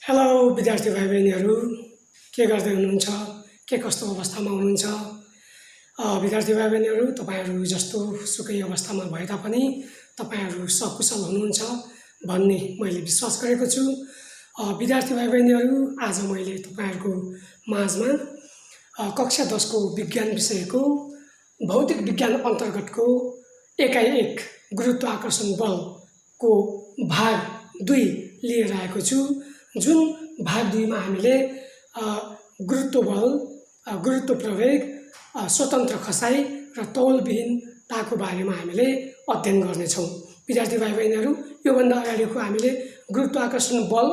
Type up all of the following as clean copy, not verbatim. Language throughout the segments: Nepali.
हेलो विद्यार्थी भाइ बहिनीहरू, के गर्दै हुनुहुन्छ, के कस्तो अवस्थामा हुनुहुन्छ? विद्यार्थी भाइ बहिनीहरू, तपाईहरू जस्तो सुकै अवस्थामा भए तापनि तपाईहरू सकुशल हुनुहुन्छ भन्ने मैले विश्वास गरेको छु। विद्यार्थी भाइ बहिनीहरू, आज मैले तपाईहरुको माझमा कक्षा 10 को विज्ञान विषयको भौतिक विज्ञान अन्तर्गतको एकाइ 1 गुरुत्वाकर्षण बलको भाग 2 लिएर आएको छु। जुन भाग 2 मा हामीले गुरुत्व बल, गुरुत्व प्रवेग, स्वतन्त्र खसाई र तौलविहीनताको बारेमा हामीले अध्ययन गर्नेछौँ। विद्यार्थी भाइ बहिनीहरू, योभन्दा अगाडिको हामीले गुरुत्वाकर्षण बल,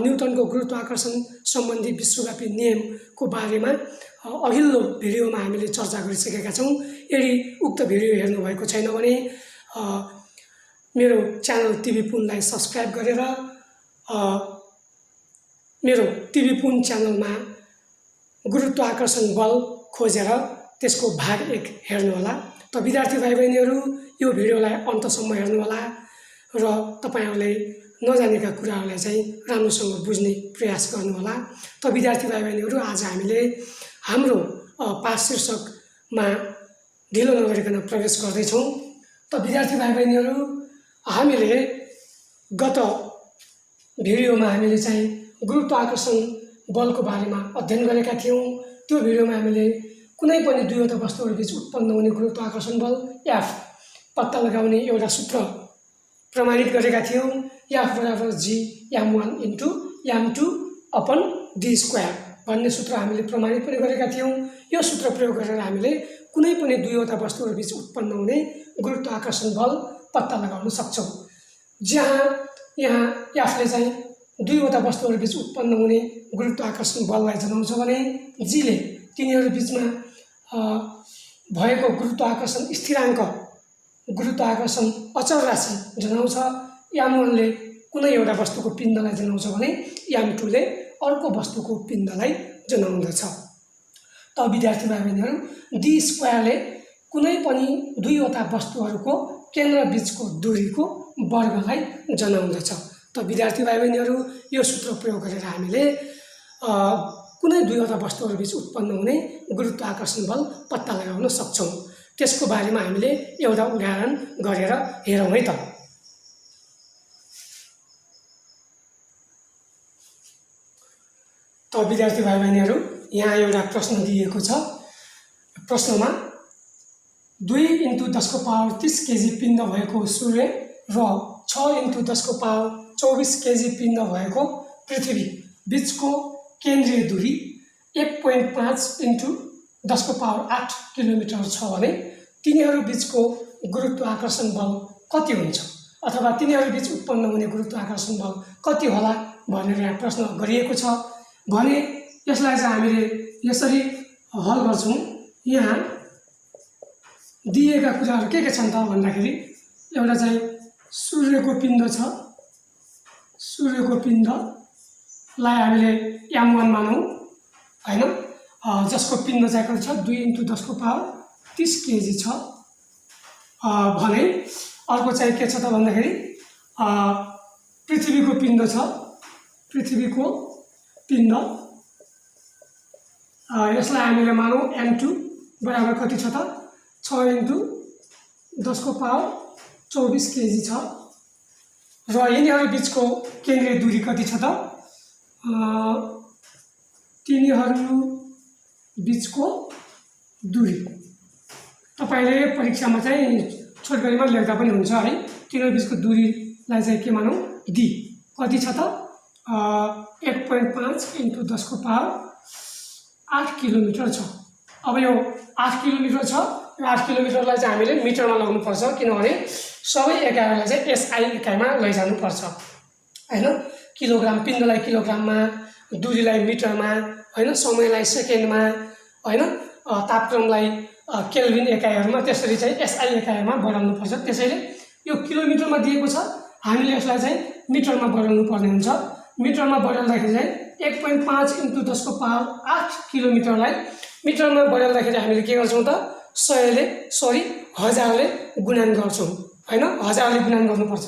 न्युटनको गुरुत्वाकर्षण सम्बन्धी विश्वव्यापी नियमको बारेमा अघिल्लो भिडियोमा हामीले चर्चा गरिसकेका छौँ। यदि उक्त भिडियो हेर्नु भएको छैन भने मेरो च्यानल टिभी पुनलाई सब्स्क्राइब गरेर मेरो टिभी पुन च्यानलमा गुरुत्वाकर्षण बल खोजेर त्यसको भाग 1 हेर्नुहोला। त विद्यार्थी भाइ बहिनीहरू, यो भिडियोलाई अन्तसम्म हेर्नुहोला र तपाईहरुले नजानेका कुराहरूलाई चाहिँ राम्रोसँग बुझ्ने प्रयास गर्नुहोला। त विद्यार्थी भाइ बहिनीहरू, आज हामीले हाम्रो पाठ शीर्षकमा ढिलो नगरिकन प्रवेश गर्दैछौँ। त विद्यार्थी भाइ बहिनीहरू, हामीले गत भिडियोमा हामीले चाहिँ गुरुत्वाकर्षण बलको बारेमा अध्ययन गरेका थियौँ। त्यो भिडियोमा हामीले कुनै पनि दुईवटा वस्तुहरू बीच उत्पन्न हुने गुरुत्वाकर्षण बल F पत्ता लगाउने एउटा सूत्र प्रमाणित गरेका थियौँ। F बराबर G m1 * m2/d² भन्ने सूत्र हामीले प्रमाणित पनि गरेका थियौँ। यो सूत्र प्रयोग गरेर हामीले कुनै पनि दुईवटा वस्तुहरू बीच उत्पन्न हुने गुरुत्वाकर्षण बल पत्ता लगाउन सक्छौँ। जहाँ यहाँ F ले चाहिँ दुईवटा वस्तुहरू बीच उत्पन्न हुने गुरुत्वाकर्षण बललाई जनाउँछ भने G ले तिनीहरू बीचमा भएको गुरुत्वाकर्षण स्थिराङ्क, गुरुत्वाकर्षण अचल राशि जनाउँछ। m1 ले कुनै एउटा वस्तुको पिण्डलाई जनाउँछ भने m2 ले अर्को वस्तुको पिण्डलाई जनाउँदछ। त विद्यार्थी भाइ बहिनीहरू, d² ले कुनै पनि दुईवटा वस्तुहरूको केन्द्र बीचको दूरीको वर्गलाई जनाउँदछ। त विद्यार्थी भाइ बहिनीहरू, यो सूत्र प्रयोग गरेर हामीले कुनै दुईवटा वस्तुहरू बीच उत्पन्न हुने गुरुत्वाकर्षण बल पत्ता लगाउन सक्छौँ। त्यसको बारेमा हामीले एउटा उदाहरण गरेर हेरौँ है त। त विद्यार्थी भाइ बहिनीहरू, यहाँ एउटा प्रश्न दिएको छ। प्रश्नमा 2 × 10⁻30 केजी पिण्ड भएको सूर्य र 6 × 10⁻24 केजी पिण्ड भएको पृथ्वी बीचको केन्द्रीय दूरी 1.5 × 10⁸ किलोमिटर छ भने तिनीहरू बीचको गुरुत्वाकर्षण बल कति हुन्छ, अथवा तिनीहरू बीच उत्पन्न हुने गुरुत्वाकर्षण बल कति होला भनेर यहाँ प्रश्न गरिएको छ भने यसलाई चाहिँ हामीले यसरी हल गर्छौँ। यहाँ दिएका कुराहरू के छन् त भन्दाखेरि एउटा चाहिँ सूर्यको पिण्ड छ। सूर्यको पिण्डलाई हामीले m1 मानौँ हैन, जसको पिण्ड चाहिँ कति छ 2 × 10⁻30 केजी छ भने अर्को चाहिँ के छ त भन्दाखेरि पृथ्वीको पिण्ड छ। पृथ्वीको पिण्ड यसलाई हामीले मानौँ m2 बराबर कति छ त 6 × 10⁻24 केजी छ र यिनीहरू बीचको केन्द्रीय दूरी कति छ त तिनीहरू बीचको दूरी तपाईले परीक्षामा चाहिँ छोटकरीमा लेख्दा पनि हुन्छ है। तिनीहरू बीचको दूरीलाई चाहिँ के मानौँ d कति छ त 1.5 × 10⁸ किलोमिटर छ। अब यो 8 किलोमिटर छ। यो 8 किलोमिटरलाई चाहिँ हामीले मिटरमा लगाउनुपर्छ, किनभने सबै एकाइलाई चाहिँ SI इकाइमा लैजानुपर्छ हैन। किलोग्राम पिण्डलाई किलोग्राममा, दूरीलाई मिटरमा हैन, समयलाई सेकेन्डमा हैन, तापक्रमलाई केल्भिन एकाइहरूमा, त्यसरी चाहिँ SI एकाइमा बदल्नुपर्छ। त्यसैले यो किलोमिटरमा दिएको छ, हामीले यसलाई चाहिँ मिटरमा बदल्नु पर्ने हुन्छ। मिटरमा बदल्दाखेरि चाहिँ 1.5 × 10⁸ किलोमिटरलाई मिटरमा बदल्दाखेरि हामीले के गर्छौँ त 1000 ले गुणन गर्छौँ हैन। 1000 ले गुणन गर्नुपर्छ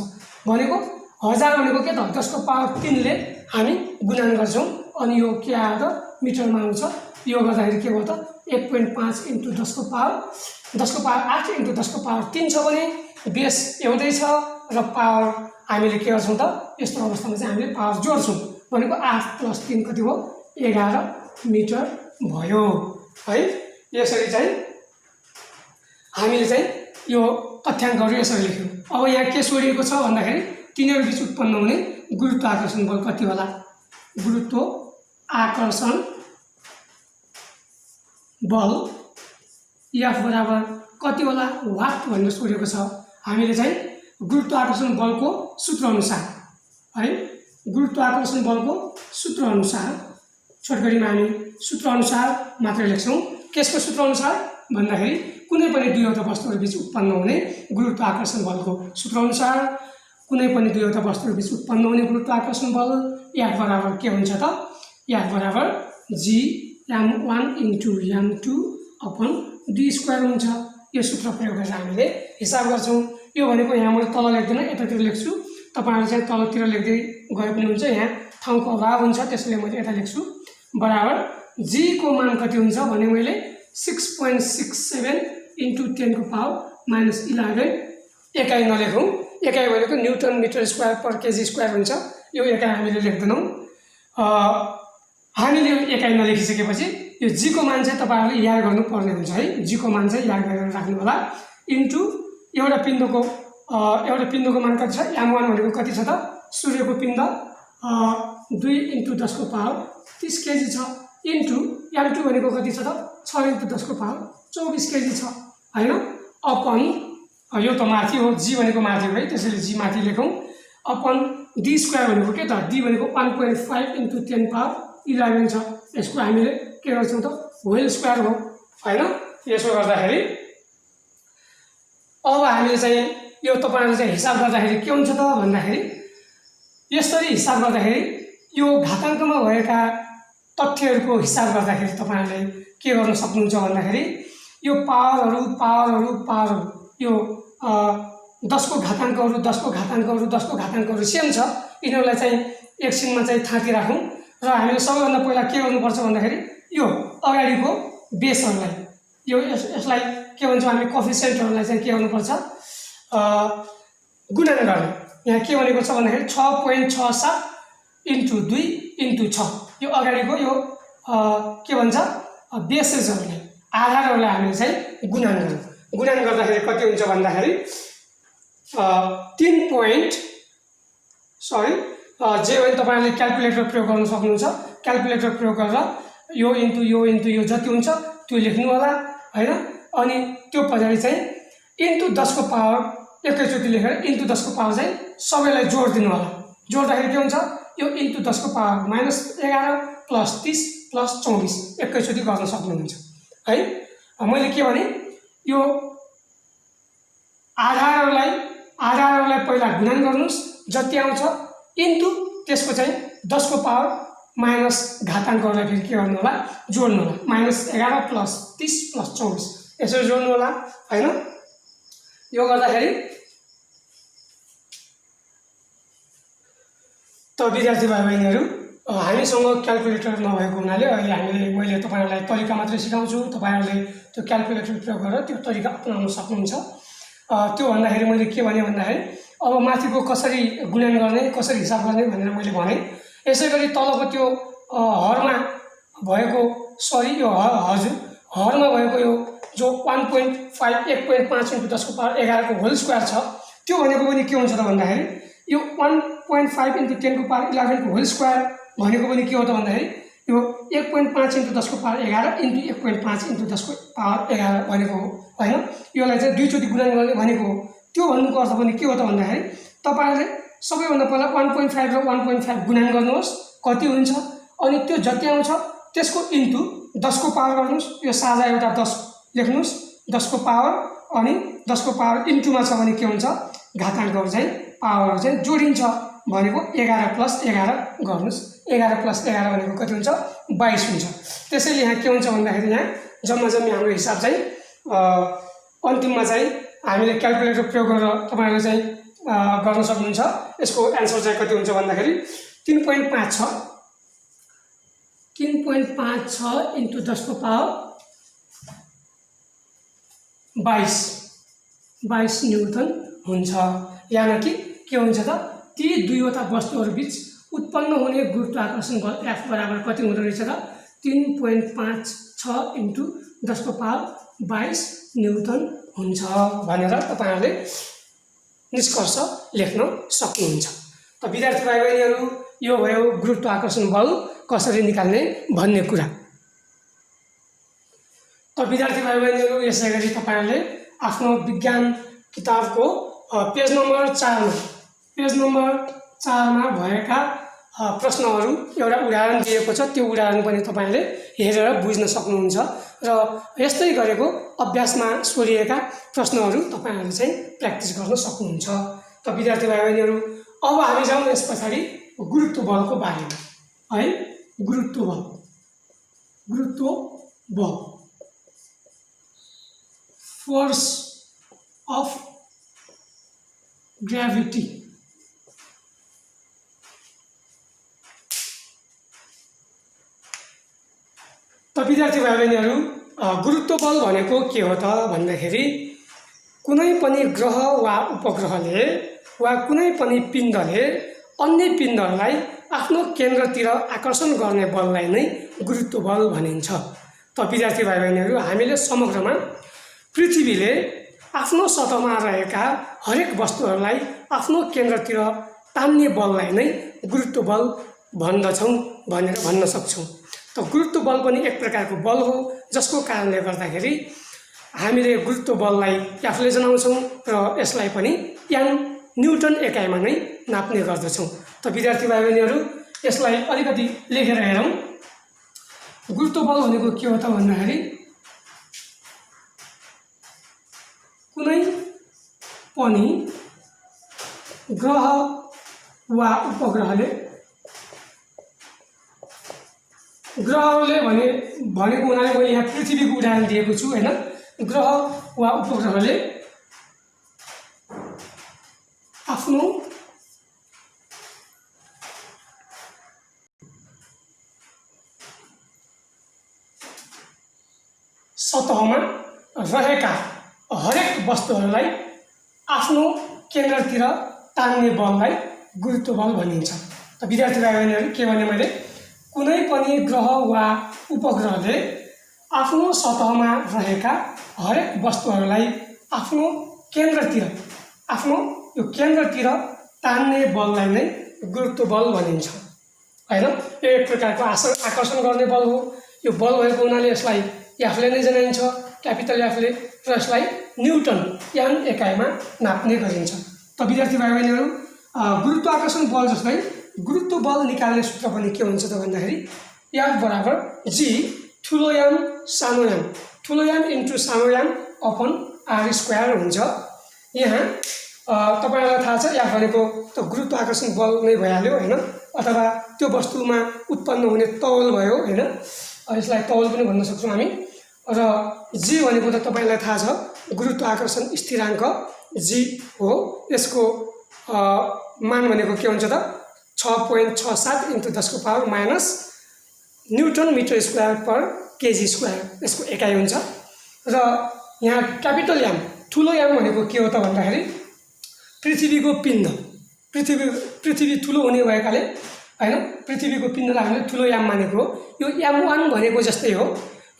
भनेको 1000 भनेको के त 10 को पावर 3 ले हामी गुणन गर्छौं अनि यो के आयो त मिटरमा आउँछ। यो गर्दाखेरि के भयो त 1.5 इन्टु 10 को पावर 8 इन्टु 10 को पावर 3 छ भने बेस एउटै छ र पावर हामीले के गर्छौं त यस्तो अवस्थामा चाहिँ हामीले पावर जोड्छौं भनेको 8 + 3 कति हो 11 मिटर भयो है। यसरी चाहिँ हामीले चाहिँ यो तथ्याङ्कहरु यसरी लेख्यौं। अब यहाँ के सोधिएको छ भन्दाखेरि तिनीहरु बीच उत्पन्न हुने गुरुत्वाकर्षण बल कति होला। गुरुत्वाकर्षण बल F बराबर कति होला वाट भनेर सोधेको छ। हामीले चाहिँ गुरुत्वाकर्षण बलको सूत्र अनुसार है गुरुत्वाकर्षण बलको सूत्र अनुसार छोटकरीमा हामी सूत्र अनुसार मात्र लेख्छौं। केसको सूत्र अनुसार भन्दाखेरि कुनै पनि दुईवटा वस्तुहरु बीच उत्पन्न हुने गुरुत्वाकर्षण बलको सूत्र अनुसार कुनै पनि दुईवटा वस्तुहरु बीच उत्पन्न हुने गुरुत्वाकर्षण बल F बराबर के हुन्छ त F बराबर Gm1 * m2 अपन d² हुन्छ। यो सूत्र प्रयोग गरेर हामीले हिसाब गर्छौं। यो भनेको यहाँ मैले तल लेख्दिन यतातिर लेख्छु तपाईहरु चाहिँ तलतिर लेख्दै गए पनि हुन्छ। यहाँ ठाउँको अभाव हुन्छ त्यसैले मैले यता लेख्छु बराबर g को मान कति हुन्छ भने मैले 6.67 * 10 को पावर -11 एकाइ नलेखौं। एकाइ भनेको newton metre square per KG square हुन्छ। यो एकाइ हामीले लेख्दैनौं। हामीले यो एकाइ नलेखिसकेपछि यो g को मान चाहिँ तपाईहरुले याद गर्नु पर्ने हुन्छ है। g को मान चाहिँ याद गरेर राख्नु होला इन्टु एउटा पिण्डको मान कति छ m1 भनेको कति छ त सूर्यको पिण्ड 2 * 10 को पावर 30 केजी छ इन्टु m2 भनेको कति छ त 6 * 10 को पावर 24 केजी छ हैन। अपन यो त माथि हो g भनेको माथि हो है त्यसैले g माथि लेखौं अपन d² भनेको के त d भनेको 1.5 * 10 पावर 11 छ। यसको हामीले के गर्छौं त होल स्क्वायर हो हैन। यसो गर्दाखेरि अब हामीले चाहिँ यो तपाईहरुले चाहिँ हिसाब गर्दाखेरि के हुन्छ त भन्दाखेरि यसरी हिसाब गर्दाखेरि यो घाताङ्कमा भएका तथ्यहरुको हिसाब गर्दाखेरि तपाईहरुले के गर्न सक्नुहुन्छ भन्दाखेरि यो पावरहरु यो 10 को घाताङ्कहरु 10 को घाताङ्कहरु सेम छ। यिनीहरुलाई चाहिँ एकछिनमा चाहिँ थाती राखौं र हामीले सबैभन्दा पहिला के गर्नुपर्छ भन्दाखेरि यो अगाडिको बेसहरुलाई यो यसलाई के भन्छौं हामी कोएफिसिएन्टहरुलाई चाहिँ के गर्नुपर्छ गुणन गर्ने। यहाँ के भनेको छ भन्दाखेरि 6.67 * 2 * 6 यो अगाडिको यो के भन्छ बेसेसहरुलाई आधारहरुलाई हामीले चाहिँ गुणन गर्दाखेरि कति हुन्छ भन्दाखेरि 3 जे भने तपाईहरुले क्याल्कुलेटर प्रयोग गर्न सक्नुहुन्छ। क्याल्कुलेटर प्रयोग गरेर यो इन्टु यो जति हुन्छ त्यो लेख्नु होला हैन। अनि त्यो पछाडी चाहिँ इन्टु 10 को पावर एकैचोटी लेखेर इन्टु 10 को पावर चाहिँ सबैलाई जोड दिनु होला। जोड्दाखेरि के हुन्छ यो इन्टु 10 को पावर -11 + 30 + 24 एकैचोटी गर्न सक्नुहुन्छ है। मैले के भने यो आधारहरुलाई पहिला गुणन गर्नुस् जति आउँछ इन्टु त्यसको चाहिँ 10 को पावर माइनस घाताङ्कहरुलाई फेरि के गर्नु होला जोड्नु होला -11 + 30 + 24 यसरी जोड्नु होला हैन। यो गर्दाखेरि त विद्यार्थी भाइबहिनीहरु हामीसँग क्याल्कुलेटर नभएको हुनाले अहिले मैले तपाईहरुलाई तरिका मात्रै सिकाउँछु। तपाईहरुले त्यो क्याल्कुलेटर प्रयोग गरेर त्यो तरिका अपनाउन सक्नुहुन्छ। त्यो भन्दाखेरि मैले के भने भन्दाखेरि अब माथिको कसरी गुणन गर्ने कसरी हिसाब गर्ने भनेर मैले भने। यसैगरी तलको त्यो हरमा भएको यो हरमा भएको यो जो 1.5 * 10 को पावर 11 को होल स्क्वायर छ त्यो भनेको पनि के हुन्छ त भन्दाखेरि यो 1.5 * 10 को पावर 11 को होल स्क्वायर भनेको पनि के हो त भन्दाखेरि यो 1.5 * 10 को पावर 11 * 1.5 * 10 को पावर 11 भनेको हो हैन। योलाई चाहिँ दुईचोटी गुणन गर्ने भनेको हो। त्यो भन्नुको अर्थ पनि के हो त भन्दाखेरि तपाईहरुले सबैभन्दा पहिला 1.5 र 1.5 गुणन गर्नुहोस् कति हुन्छ अनि त्यो जति आउँछ त्यसको इन्टु 10 को पावर गर्नुहोस्। यो साझा एउटा 10 लेख्नुहोस् 10 को पावर अनि 10 को पावर इन्टुमा छ भने के हुन्छ घाताङ्कहरु चाहिँ पावरहरु चाहिँ जोडिन्छ भनेको 11 + 11 गर्नुस्। 11 + 11 भनेको कति हुन्छ 22 हुन्छ। त्यसैले यहाँ के हुन्छ भन्दाखेरि यहाँ जम्मा हाम्रो हिसाब चाहिँ अन्तिममा चाहिँ हामीले क्याल्कुलेटर प्रयोग गरेर तपाईहरुले चाहिँ गर्न सक्नुहुन्छ। यसको एन्सर चाहिँ कति हुन्छ भन्दाखेरि 3.5 छ। 3.56 इन्टु 10 को पावर 22 न्युटन हुन्छ। यानी कि के हुन्छ त, ती दुईवटा वस्तुहरू बीच उत्पन्न हुने गुरुत्वाकर्षण बल F बराबर कति हुँदो रहेछ त 3.56 इन्टु 10 को पावर 22 न्युटन हुन्छ भनेर तपाईहरुले निष्कर्ष लेख्न सक्नुहुन्छ। त विद्यार्थी भाइ बहिनीहरु, यो भयो गुरुत्वाकर्षण बल कसरी निकाल्ने भन्ने कुरा। त विद्यार्थी भाइ बहिनीहरु, यसैगरी तपाईहरुले आफ्नो विज्ञान किताबको पेज नम्बर 4 मा भएका प्रश्नहरू एउटा उदाहरण दिएको छ। त्यो उदाहरण पनि तपाईहरुले हेरेर बुझ्न सक्नुहुन्छ र यस्तै गरेको अभ्यासमा सोधिएका प्रश्नहरू तपाईहरुले चाहिँ प्र्याक्टिस गर्न सक्नुहुन्छ। त विद्यार्थी भाइ बहिनीहरु, अब हामी जाउँ यसपछाडि गुरुत्व बलको बारेमा है। गुरुत्व बल फोर्स अफ ग्रेभिटी। त विद्यार्थी भाइ बहिनीहरु, गुरुत्व बल भनेको के हो त भन्दाखेरि कुनै पनि ग्रह वा उपग्रहले वा कुनै पनि पिण्डले अन्य पिण्डहरूलाई आफ्नो केन्द्रतिर आकर्षण गर्ने बललाई नै गुरुत्व बल भनिन्छ। त विद्यार्थी भाइ बहिनीहरु, हामीले समग्रमा पृथ्वीले आफ्नो सतहमा रहेका हरेक वस्तुहरूलाई आफ्नो केन्द्रतिर तान्ने बललाई नै गुरुत्व बल भन्दछौं भनेर भन्न सक्छौं। त गुरुत्व बल पनि एक प्रकारको बल हो, जसको कारणले गर्दाखेरि हामीले गुरुत्व बललाई आफूले जनाउँछौं र यसलाई पनि न्युटन एकाइमा नै नाप्ने गर्दछौं। त विद्यार्थी भाइ बहिनीहरु, यसलाई अलिकति लेखेर हेरौं। गुरुत्व बल भनेको के हो त भन्दाखेरि कुनै पनि ग्रह वा उपग्रहले भनेको हुनाले मैले यहाँ पृथ्वीको उदाहरण दिएको छु हैन। ग्रह वा उपग्रहले आफ्नो सतहमा रहेका हरेक वस्तुहरूलाई आफ्नो केन्द्रतिर तान्ने बललाई गुरुत्व बल भनिन्छ। त विद्यार्थी भाइ बहिनीहरु, के भने मैले कुनै पनि ग्रह वा उपग्रहले आफ्नो सतहमा रहेका हरेक वस्तुहरूलाई आफ्नो केन्द्रतिर तान्ने बललाई नै गुरुत्व बल भनिन्छ हैन। यो एक प्रकारको आकर्षण गर्ने बल हो। यो बल भएको हुनाले यसलाई आफूले नै जनाइन्छ, क्यापिटल एफले, र यसलाई न्युटन एकाइमा नाप्ने गरिन्छ। त विद्यार्थी भाइ बहिनीहरु, गुरुत्वाकर्षण बल जस्तै गुरुत्व बल निकाल्ने सूत्र पनि के हुन्छ त भन्दाखेरि F बराबर G ठुलो m सानो m, ठुलो m इन्टु सानो m अपन r² हुन्छ। यहाँ तपाईहरुलाई थाहा छ F भनेको त गुरुत्वाकर्षण बल नै भइहाल्यो हैन, अथवा त्यो वस्तुमा उत्पन्न हुने तौल भयो हैन। यसलाई तौल पनि भन्न सक्छौं हामी। र G भनेको त तपाईलाई थाहा छ गुरुत्वाकर्षण स्थिराङ्क G हो। यसको मान भनेको के हुन्छ त 6.67 इन्टु 10 को power minus newton metre square per KG square यसको एकाइ हुन्छ। र यहाँ क्यापिटल M ठुलो m भनेको के हो त भन्दाखेरि पृथ्वीको पिण्ड, पृथ्वी ठुलो हुने भएकाले हैन, पृथ्वीको पिण्डलाई हामीले ठुलो m मानेको हो। यो m1 भनेको जस्तै हो।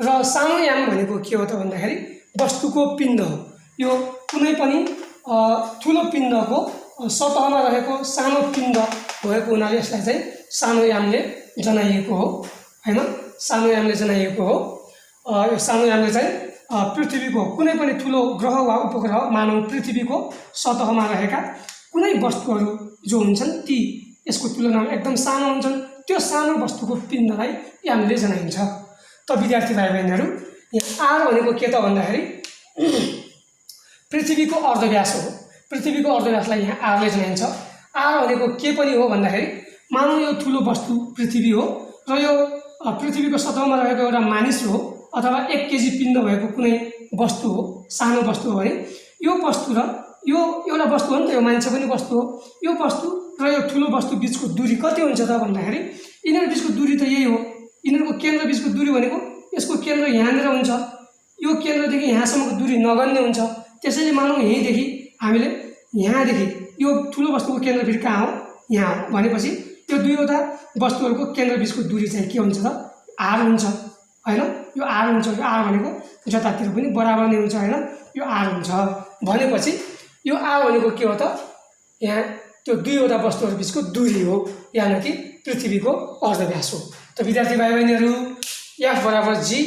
र सानो m भनेको के हो त भन्दाखेरि वस्तुको पिण्ड हो। यो कुनै पनि ठुलो पिण्डको सतहमा रहेको सानो पिण्ड भएको हुनाले यसलाई चाहिँ सानो m ले जनाइएको हो हैन। सानो m ले जनाइएको हो। यो सानो m ले चाहिँ पृथ्वीको कुनै पनि ठुलो ग्रह वा उपग्रह, मानव पृथ्वीको सतहमा रहेका कुनै वस्तुहरू जो हुन्छन् ती यसको तुलनामा एकदम सानो हुन्छन्। त्यो सानो वस्तुको पिण्डलाई m ले जनाइन्छ। त विद्यार्थी भाइ बहिनीहरु, यहाँ r भनेको के त भन्दाखेरि पृथ्वीको अर्धव्यास हो। पृथ्वीको अर्धव्यासलाई यहाँ r ले जनाइन्छ। r भनेको के पनि हो भन्दाखेरि मानव यो ठुलो वस्तु पृथ्वी हो र यो पृथ्वीको सतहमा रहेको एउटा मानिस हो अथवा 1 केजी पिण्ड भएको कुनै वस्तु हो, सानो वस्तु हो भने यो वस्तु र यो एउटा वस्तु हो नि त, यो मान्छे पनि वस्तु हो। यो वस्तु र यो ठुलो वस्तु बिचको दूरी कति हुन्छ त भन्दाखेरि यिनीहरू बिचको दूरी त यही हो। यिनीहरूको केन्द्र बिचको दूरी भनेको यसको केन्द्र यहाँनिर हुन्छ, यो केन्द्रदेखि यहाँसम्मको दूरी नगन्य हुन्छ। त्यसैले मानौँ यहीँदेखि हामीले यहाँदेखि यो ठुलो वस्तुको केन्द्र फेरि कहाँ हो, यहाँ हो भनेपछि त्यो दुईवटा वस्तुहरूको केन्द्र बिचको दूरी चाहिँ के हुन्छ त, आर हुन्छ हैन। यो आर हुन्छ, यो आर भनेको जतातिर पनि बराबर नै हुन्छ हैन, यो आर हुन्छ भनेपछि यो आर भनेको के हो त, यहाँ त्यो दुईवटा वस्तुहरू बिचको दूरी हो, यानि कि पृथ्वीको अर्धव्यास हो। त विद्यार्थी भाइ बहिनीहरू एफ बराबर जी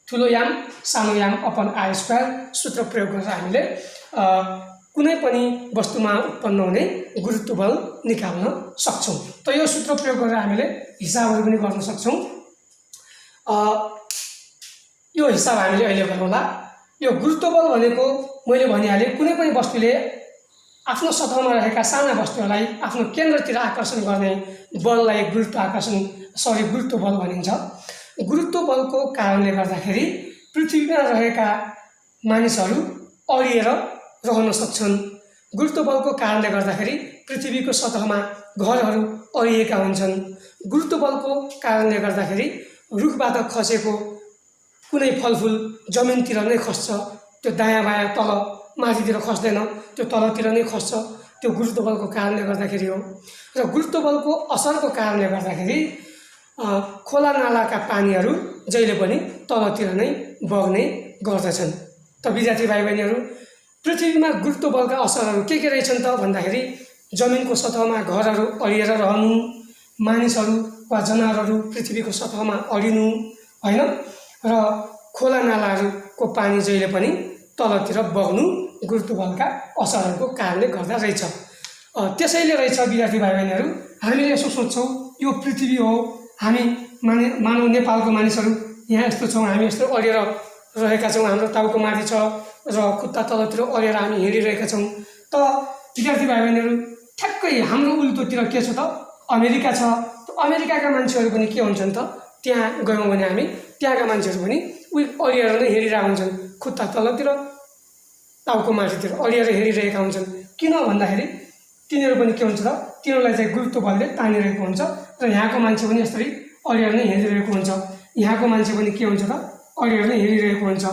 ठुलो याम सानो याम अपन आर स्क्वायर सूत्र प्रयोग गरेर हामीले कुनै पनि वस्तुमा उत्पन्न हुने गुरुत्व बल निकाल्न सक्छौं। त यो सूत्र प्रयोग गरेर हामीले हिसाबहरू पनि गर्न सक्छौं। यो हिसाब हामीले अहिले गरौँला। यो गुरुत्व बल भनेको मैले भनिहालेँ, कुनै पनि वस्तुले आफ्नो सतहमा रहेका साना वस्तुहरूलाई आफ्नो केन्द्रतिर आकर्षण गर्ने बललाई गुरुत्व बल भनिन्छ। गुरुत्व बलको कारणले गर्दाखेरि पृथ्वीमा रहेका मानिसहरू अडिएर रहन सक्छन्। गुरुत्व बलको कारणले गर्दाखेरि पृथ्वीको सतहमा घरहरू अडिएका हुन्छन्। गुरुत्व बलको कारणले गर्दाखेरि रुखबाट खसेको कुनै फलफुल जमिनतिर नै खस्छ, त्यो दायाँ बायाँ तल माथितिर खस्दैन, त्यो तलतिर नै खस्छ। त्यो गुरुत्व बलको कारणले गर्दाखेरि हो। र गुरुत्व बलको असरको कारणले गर्दाखेरि खोला नालाका पानीहरू जहिले पनि तलतिर नै बग्ने गर्दछन्। त विद्यार्थी भाइ बहिनीहरू पृथ्वीमा गुरुत्व बलका असरहरू के रहेछन् त भन्दाखेरि जमिनको सतहमा घरहरू अडिएर रहनु, मानिसहरू वा जनावरहरू पृथ्वीको सतहमा अडिनु हैन, र खोला नालाहरूको पानी जहिले पनि तलतिर बग्नु गुरुत्व बलका असरहरूको कारणले गर्दा रहेछ। त्यसैले रहेछ विद्यार्थी भाइ बहिनीहरू हामीले यसो सोच्छौँ यो पृथ्वी हो, हामी मानव नेपालको मानिसहरू यहाँ यस्तो छौँ, हामी यस्तो अडिएर रहेका छौँ, हाम्रो टाउको माथि छ र खुट्टा तलतिर अडिएर हामी हिँडिरहेका छौँ। त विद्यार्थी भाइ बहिनीहरू ठ्याक्कै हाम्रो उल्टोतिर के छ त, अमेरिका छ। त अमेरिकाका मान्छेहरू पनि के हुन्छन् त, त्यहाँ गयौँ भने हामी त्यहाँका मान्छेहरू पनि अडिएर नै हिँडिरहेका हुन्छन्, खुट्टा तलतिर टाउको माथितिर अडिएर हिँडिरहेका हुन्छन्। किन भन्दाखेरि तिनीहरू पनि के हुन्छ त, तिनीहरूलाई चाहिँ गुरुत्व बलले तानिरहेको हुन्छ र यहाँको मान्छे पनि यसरी अडिएर नै हिँडिरहेको हुन्छ। यहाँको मान्छे पनि के हुन्छ त, अडिएर नै हिँडिरहेको हुन्छ।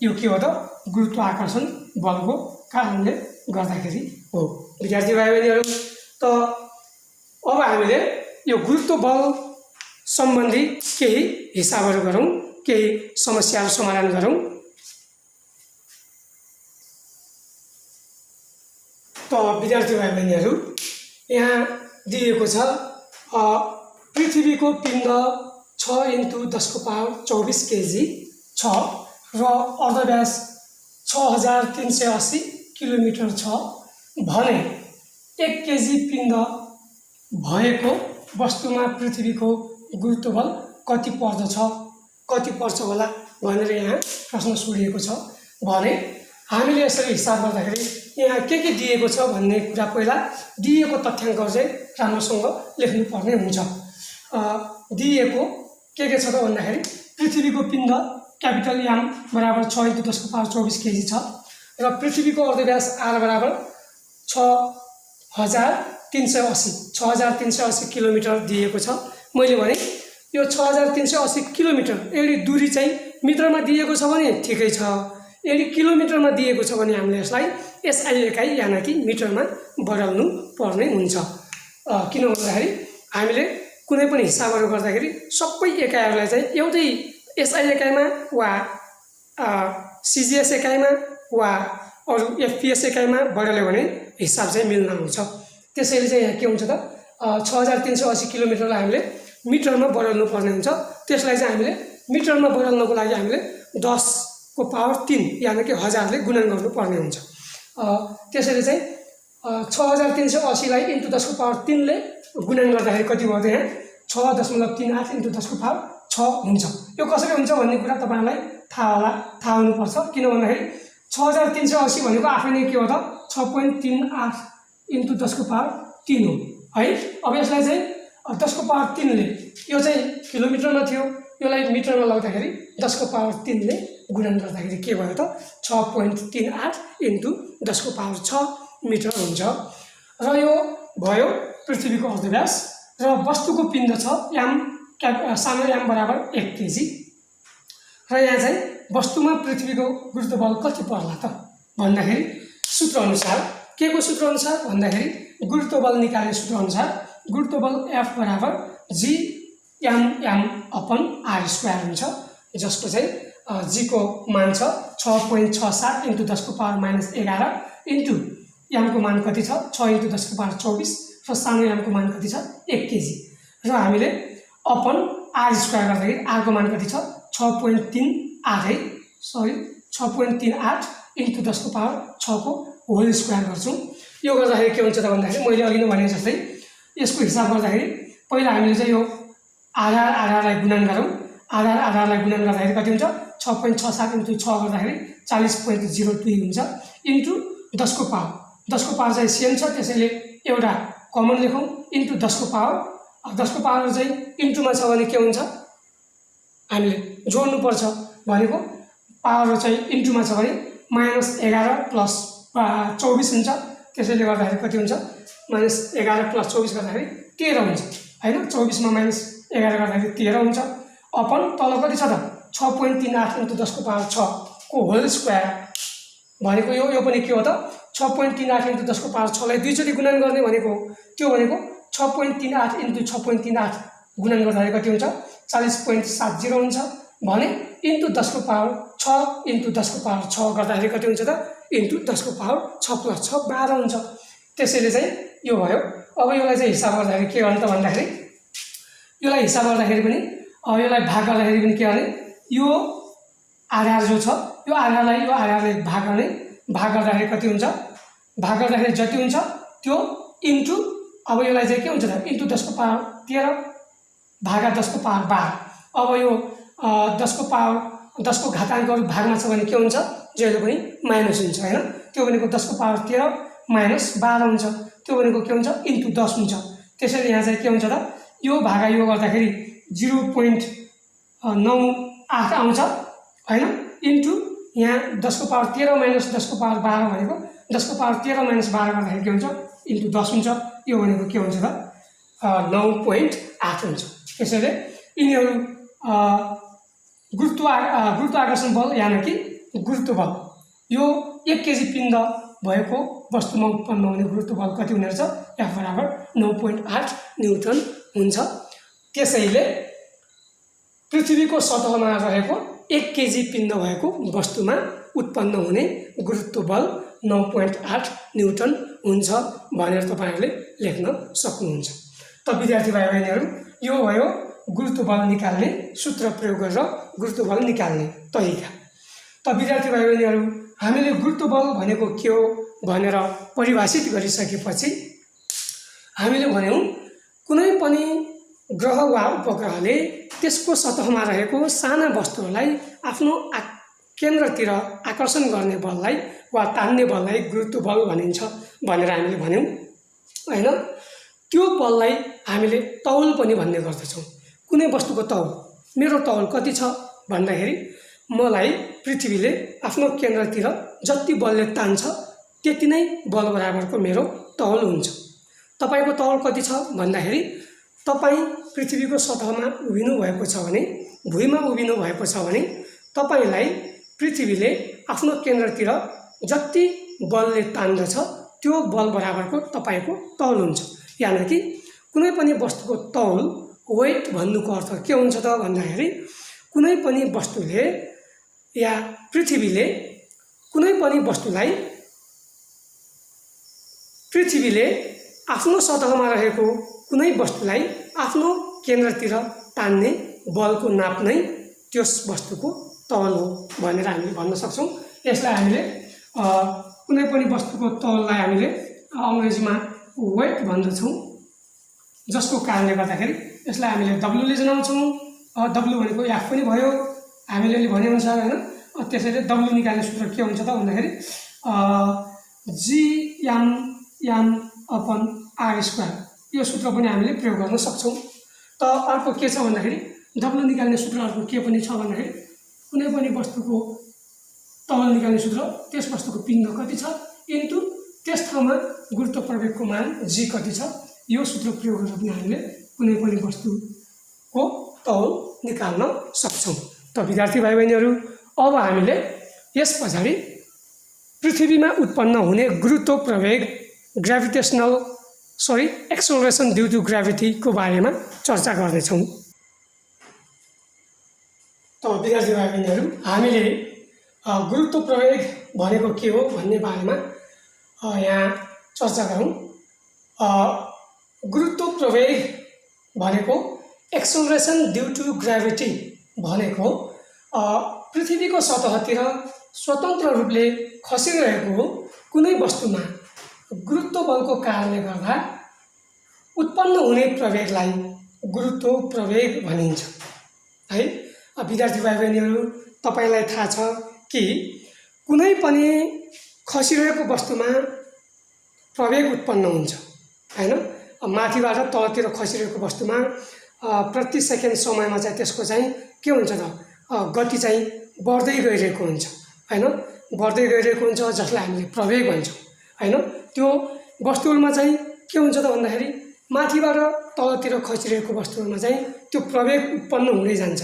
यो के हो त, गुरुत्व आकर्षण बलको कारणले गर्दाखेरि हो। विद्यार्थी भाइ बहिनीहरू त अब हामीले यो गुरुत्व बल सम्बन्धी केही हिसाबहरू गरौँ, केही समस्याहरू समाधान गरौँ। त विद्यार्थी भाइ बहिनीहरू यहाँ दिएको छ पृथ्वीको पिण्ड 6 × 10⁻24 केजी छ र अर्धव्यास 6380 किलोमिटर छ भने 1 केजी पिण्ड भएको वस्तुमा पृथ्वीको गुरुत्व बल कति पर्दछ, कति पर्छ होला भनेर यहाँ प्रश्न सोधिएको छ भने हामीले यसरी हिसाब गर्दाखेरि यहाँ के दिएको छ भन्ने कुरा पहिला दिएको तथ्याङ्कहरू चाहिँ राम्रोसँग लेख्नुपर्ने हुन्छ। दिएको के छ त भन्दाखेरि पृथ्वीको पिण्ड क्यापिटल याम बराबर 6 × 10⁻24 केजी छ र पृथ्वीको अर्धव्यास आर बराबर 6380 किलोमिटर दिएको छ। मैले भने यो 6380 किलोमिटर यदि दूरी चाहिँ मिटरमा दिएको छ भने ठिकै छ, यदि किलोमिटरमा दिएको छ भने हामीले यसलाई एसआई एकाइ यानि कि मिटरमा बदल्नु पर्ने हुन्छ। किन भन्दाखेरि हामीले कुनै पनि हिसाबहरू गर्दाखेरि सबै एकाइहरूलाई चाहिँ एउटै एसआई एकाइमा वा सिजिएस एकाइमा वा अरू एफपिएस एकाइमा बदल्यो भने हिसाब चाहिँ मिल्न आउँछ। त्यसैले चाहिँ यहाँ के हुन्छ त 6380 किलोमिटरलाई हामीले मिटरमा बदल्नु पर्ने हुन्छ। त्यसलाई चाहिँ हामीले मिटरमा बदल्नको लागि हामीले 10⁻³ यानि कि 1000ले गुणन गर्नुपर्ने हुन्छ। त्यसैले चाहिँ 6380 लाई × 10⁻³ ले गुणन गर्दाखेरि कति भयो त यहाँ 6.38 × 10⁻6 हुन्छ। यो कसरी हुन्छ भन्ने कुरा तपाईहरुलाई थाहा हुनुपर्छ। किन भन्दाखेरि 6380 भनेको आफै नै के हो त 6.38 × 10⁻³ हो है। अब यसलाई चाहिँ 10⁻³ ले यो चाहिँ किलोमिटरमा थियो, यसलाई मिटरमा लाउँदाखेरि 10 को पावर 3 ले गुणन गर्दाखेरि के भयो त 6.38 इन्टु 10 को पावर 6 मिटर हुन्छ। र यो भयो पृथ्वीको अर्धव्यास र वस्तुको पिण्ड छ सानो m बराबर 1 केजी र यहाँ चाहिँ वस्तुमा पृथ्वीको गुरुत्वबल कति पर्ला त भन्दाखेरि सूत्र अनुसार के को सूत्र अनुसार भन्दाखेरि गुरुत्वबल निकाल्ने सूत्र अनुसार गुरुत्वबल F बराबर G/m/r² हुन्छ, जसको चाहिँ g को मान छ 6.67 इन्टु 10 को पावर -11 इन्टु m को मान कति छ 6 इन्टु 10 को पावर 24 र सानो m को मान कति छ 1 केजी र हामीले अपन r² गर्दाखेरि r को मान कति छ 6.38 है, सरी 6.38 इन्टु 10 को पावर 6 को होल स्क्वायर गर्छौं। यो गर्दाखेरि के हुन्छ त भन्दाखेरि मैले अघि नै भने जस्तै यसको हिसाब गर्दाखेरि पहिला हामीले चाहिँ यो आधारलाई गुणन गरौँ। आधारलाई गुणन गर्दाखेरि कति हुन्छ 6.67 इन्टु 6 गर्दाखेरि 40.02 हुन्छ इन्टु 10 को पावर चाहिँ सेम छ, त्यसैले एउटा कमन लेखौँ इन्टु 10 को पावर चाहिँ इन्टुमा छ भने के हुन्छ हामीले जोड्नु पर्छ भनेको पावर चाहिँ इन्टुमा छ भने -11 प्लस 24 हुन्छ, त्यसैले गर्दाखेरि कति हुन्छ -11 प्लस 24 गर्दाखेरि 13 हुन्छ हैन, 24 मा -11 गर्दाखेरि 13 हुन्छ अपन तल कति छ त 6.38 इन्टु 10 को पावर 6 को होल स्क्वायर भनेको यो पनि के हो त 6.38 इन्टु 10 को पावर 6 लाई दुईचोटी गुणन गर्ने भनेको त्यो भनेको 6.38 इन्टु 6.38 गुणन गर्दाखेरि कति हुन्छ 40.70 हुन्छ भने इन्टु 10 को पावर 6 इन्टु 10 को पावर 6 गर्दाखेरि कति हुन्छ त इन्टु 10 को पावर 6 प्लस 6 12 हुन्छ। त्यसैले चाहिँ यो भयो। अब यसलाई चाहिँ हिसाब गर्दाखेरि के गर्ने त भन्दाखेरि यसलाई हिसाब गर्दाखेरि पनि यसलाई भाग गर्दाखेरि पनि के गर्ने यो आधार जो छ यो आधारलाई भाग गर्दाखेरि कति हुन्छ भाग गर्दाखेरि जति हुन्छ त्यो इन्टु अब यसलाई चाहिँ के हुन्छ त इन्टु 10 को पावर 13 भागा 10 को पावर 12। अब यो 10 को घाताङ्कहरु भागमा छ भने के हुन्छ जहिले पनि माइनस हुन्छ हैन, त्यो भनेको 10 को पावर 13 माइनस 12 हुन्छ, त्यो भनेको के हुन्छ इन्टु 10 हुन्छ। त्यसैले यहाँ चाहिँ के हुन्छ त यो भागा यो गर्दाखेरि 0.98 आउँछ हैन, इन्टु यहाँ 10 को पावर 13 माइनस 10 को पावर 12 भनेको 10 को पावर 13 माइनस 12 गर्दाखेरि के हुन्छ इन्टु 10 हुन्छ, यो भनेको के हुन्छ त 9.8 हुन्छ। त्यसैले यिनीहरू गुरुत्वाकर्षण बल यानी कि गुरुत्वबल यो 1 केजी पिण्ड भएको वस्तुमा उत्पन्न हुने गुरुत्वबल कति हुने रहेछ F बराबर 9.8 न्युटन हुन्छ। त्यसैले पृथ्वीको सतहमा रहेको 1 केजी पिण्ड भएको वस्तुमा उत्पन्न हुने गुरुत्वबल 9.8 न्युटन हुन्छ भनेर तपाईहरुले लेख्न सक्नुहुन्छ। त विद्यार्थी भाइ बहिनीहरु यो भयो गुरुत्वबल निकाल्ने सूत्र प्रयोग गरेर गुरुत्वबल निकाल्ने तरिका। त विद्यार्थी भाइ बहिनीहरु हामीले गुरुत्वबल भनेको के हो भनेर परिभाषित गरिसकेपछि हामीले भन्यौं कुनै पनि ग्रह वा उपग्रहले त्यसको सतहमा रहेको साना वस्तुहरूलाई आफ्नो केन्द्रतिर आकर्षण गर्ने बललाई वा तान्ने बललाई गुरुत्वबल भनिन्छ भनेर हामीले भन्यौं हैन। त्यो बललाई हामीले तौल पनि भन्ने गर्दछौं। कुनै वस्तुको तौल मेरो तौल कति छ भन्दाखेरि मलाई पृथ्वीले आफ्नो केन्द्रतिर जति बलले तान्छ त्यति नै बल बराबरको मेरो तौल हुन्छ। तपाईको तौल कति छ भन्दाखेरि तपाई पृथ्वीको सतहमा उभिनु भएको छ भने भुइँमा उभिनु भएको छ भने तपाईलाई पृथ्वीले आफ्नो केन्द्रतिर जति बलले तान्दछ त्यो बल बराबरको तपाईको तौल हुन्छ। यानी कि कुनै पनि वस्तुको तौल वेट भन्नुको अर्थ के हुन्छ त भन्दाखेरि कुनै पनि वस्तुले या पृथ्वीले कुनै पनि वस्तुलाई पृथ्वीले आफ्नो सतहमा रहेको कुनै वस्तुलाई आफ्नो केन्द्रतिर तान्ने बलको नाप नै त्यस वस्तुको तौल हो भनेर हामीले भन्न सक्छौं। यसलाई हामीले कुनै पनि वस्तुको तौललाई हामीले अंग्रेजीमा वेट भन्दछौं, जसको कारणले गर्दाखेरि यसलाई हामीले W ले जनाउँछौं। W भनेको F पनि भयो हामीले अहिले भने अनुसार हैन। त्यसैले W निकाल्ने सूत्र के हुन्छ त भन्दाखेरि G/m/r² यो सूत्र पनि हामीले प्रयोग गर्न सक्छौं। त अर्को के छ भन्दाखेरि दब्लो निकाल्ने सूत्रहरुको के पनि छ भन्दाखेरि कुनै पनि वस्तुको तौल निकाल्ने सूत्र त्यस वस्तुको पिण्ड कति छ इन्टु त्यस ठाउँमा गुरुत्व प्रवेगको मान g कति छ यो सूत्र प्रयोग गरेर पनि हामीले कुनै पनि वस्तुको तौल निकाल्न सक्छौं। त विद्यार्थी भाइ बहिनीहरु अब हामीले यस पछाडी पृथ्वीमा उत्पन्न हुने गुरुत्व प्रवेग एक्सेलरेसन ड्यू टु ग्राभिटी को बारेमा चर्चा गर्ने छौं। त विद्यार्थी भाइ बहिनीहरु हामीले गुरुत्व प्रवेग भनेको के हो भन्ने बारेमा यहाँ चर्चा गरौं। गुरुत्व प्रवेग भनेको एक्सेलरेसन ड्यू टु ग्राभिटी भनेको पृथ्वीको सतहतिर स्वतन्त्र रूपले खसिरहेको कुनै वस्तुमा गुरुत्व बलको कारणले गर्दा उत्पन्न हुने प्रवेगलाई गुरुत्व प्रवेग भनिन्छ है। विद्यार्थी भाइ बहिनीहरु तपाईलाई थाहा छ कि कुनै पनि खसिरहेको वस्तुमा प्रवेग उत्पन्न हुन्छ हैन। माथिबाट तलतिर खसिरहेको वस्तुमा प्रति सेकेन्ड समयमा चाहिँ त्यसको चाहिँ के हुन्छ त गति चाहिँ बढ्दै गइरहेको हुन्छ हैन, बढ्दै गइरहेको हुन्छ जसलाई हामीले प्रवेग भन्छौं हैन। त्यो वस्तुहरुमा चाहिँ के हुन्छ त भन्दाखेरि माथिबाट तलतिर खसिरहेको वस्तुहरुमा चाहिँ त्यो प्रवेग उत्पन्न हुँदै जान्छ।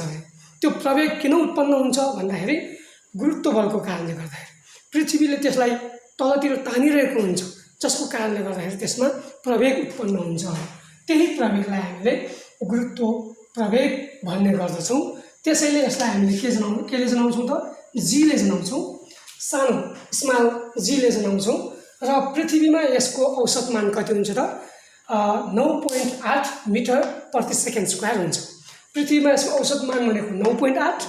त्यो प्रवेग किन उत्पन्न हुन्छ भन्दाखेरि गुरुत्व बलको कारणले गर्दाखेरि पृथ्वीले त्यसलाई तलतिर तानिरहेको हुन्छ जसको कारणले गर्दाखेरि त्यसमा प्रवेग उत्पन्न हुन्छ। त्यही प्रवेगलाई हामीले गुरुत्व प्रवेग भन्ने गर्दछौं। त्यसैले यसलाई हामीले केले जनाउँछौं त g ले जनाउँछौं, सानो स्मल g ले जनाउँछौं र पृथ्वीमा यसको औसत मान कति हुन्छ त 9.8 मिटर प्रति सेकेन्ड स्क्वायर हुन्छ। पृथ्वीमा यसको औसत मान भनेको 9.8,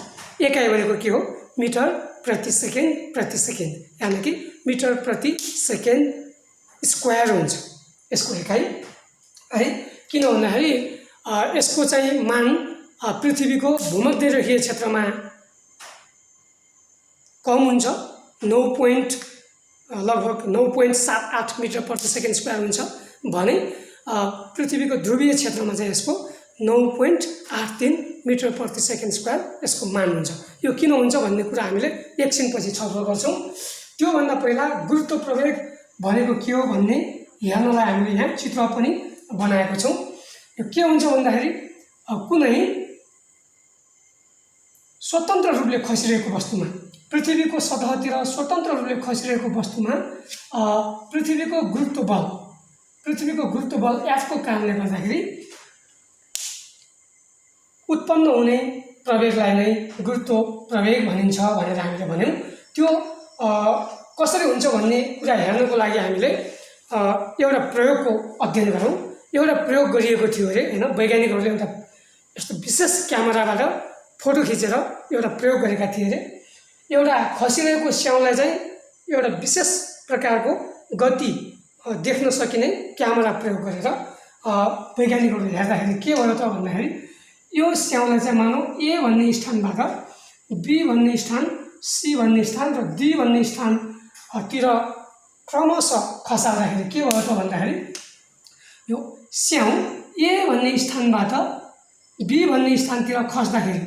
एकाइ भनेको के हो मिटर प्रति सेकेन्ड यानी कि मिटर प्रति सेकेन्ड स्क्वायर हुन्छ यसको एकाइ है। किन भन्दाखेरि यसको चाहिँ मान पृथ्वीको भूमध्य रेखीय क्षेत्रमा कम हुन्छ, लगभग 9.78 मिटर प्रति सेकेन्ड स्क्वायर हुन्छ भने पृथ्वीको ध्रुवीय क्षेत्रमा चाहिँ यसको 9.83 मिटर प्रति सेकेन्ड स्क्वायर यसको मान हुन्छ। यो किन हुन्छ भन्ने कुरा हामीले एकछिनपछि छलफल गर्छौं। त्यो भन्दा पहिला गुरुत्व प्रवेग भनेको के हो भन्ने हेर्नलाई हामीले यहाँ चित्र पनि बनाएको छौं। यो के हुन्छ भन्दाखेरि कुनै स्वतन्त्र रूपले खसिरहेको वस्तुमा पृथ्वीको सतहतिर स्वतन्त्र रूपले खसिरहेको वस्तुमा पृथ्वीको गुरुत्व बल F को कारणले गर्दाखेरि उत्पन्न हुने प्रवेगलाई नै गुरुत्व प्रवेग भनिन्छ भनेर हामीले भन्यौं। त्यो कसरी हुन्छ भन्ने कुरा हेर्नको लागि हामीले एउटा प्रयोगको अध्ययन गरौं। एउटा प्रयोग गरिएको थियो रे हैन, वैज्ञानिकहरूले एउटा यस्तो विशेष क्यामेराबाट फोटो खिचेर एउटा प्रयोग गरेका थिए रे। एउटा खसिरहेको स्याउलाई चाहिँ एउटा विशेष प्रकारको गति देख्न सकिने क्यामेरा प्रयोग गरेर वैज्ञानिकहरूले हेर्दाखेरि के भयो त भन्दाखेरि यो स्याउलाई चाहिँ मानौ A भन्ने स्थानबाट B भन्ने स्थान, C भन्ने स्थान र D भन्ने स्थान तिर क्रमशः खसाउँदाखेरि के भयो त भन्दाखेरि यो स्याउ A भन्ने स्थानबाट B भन्ने स्थानतिर खस्दाखेरि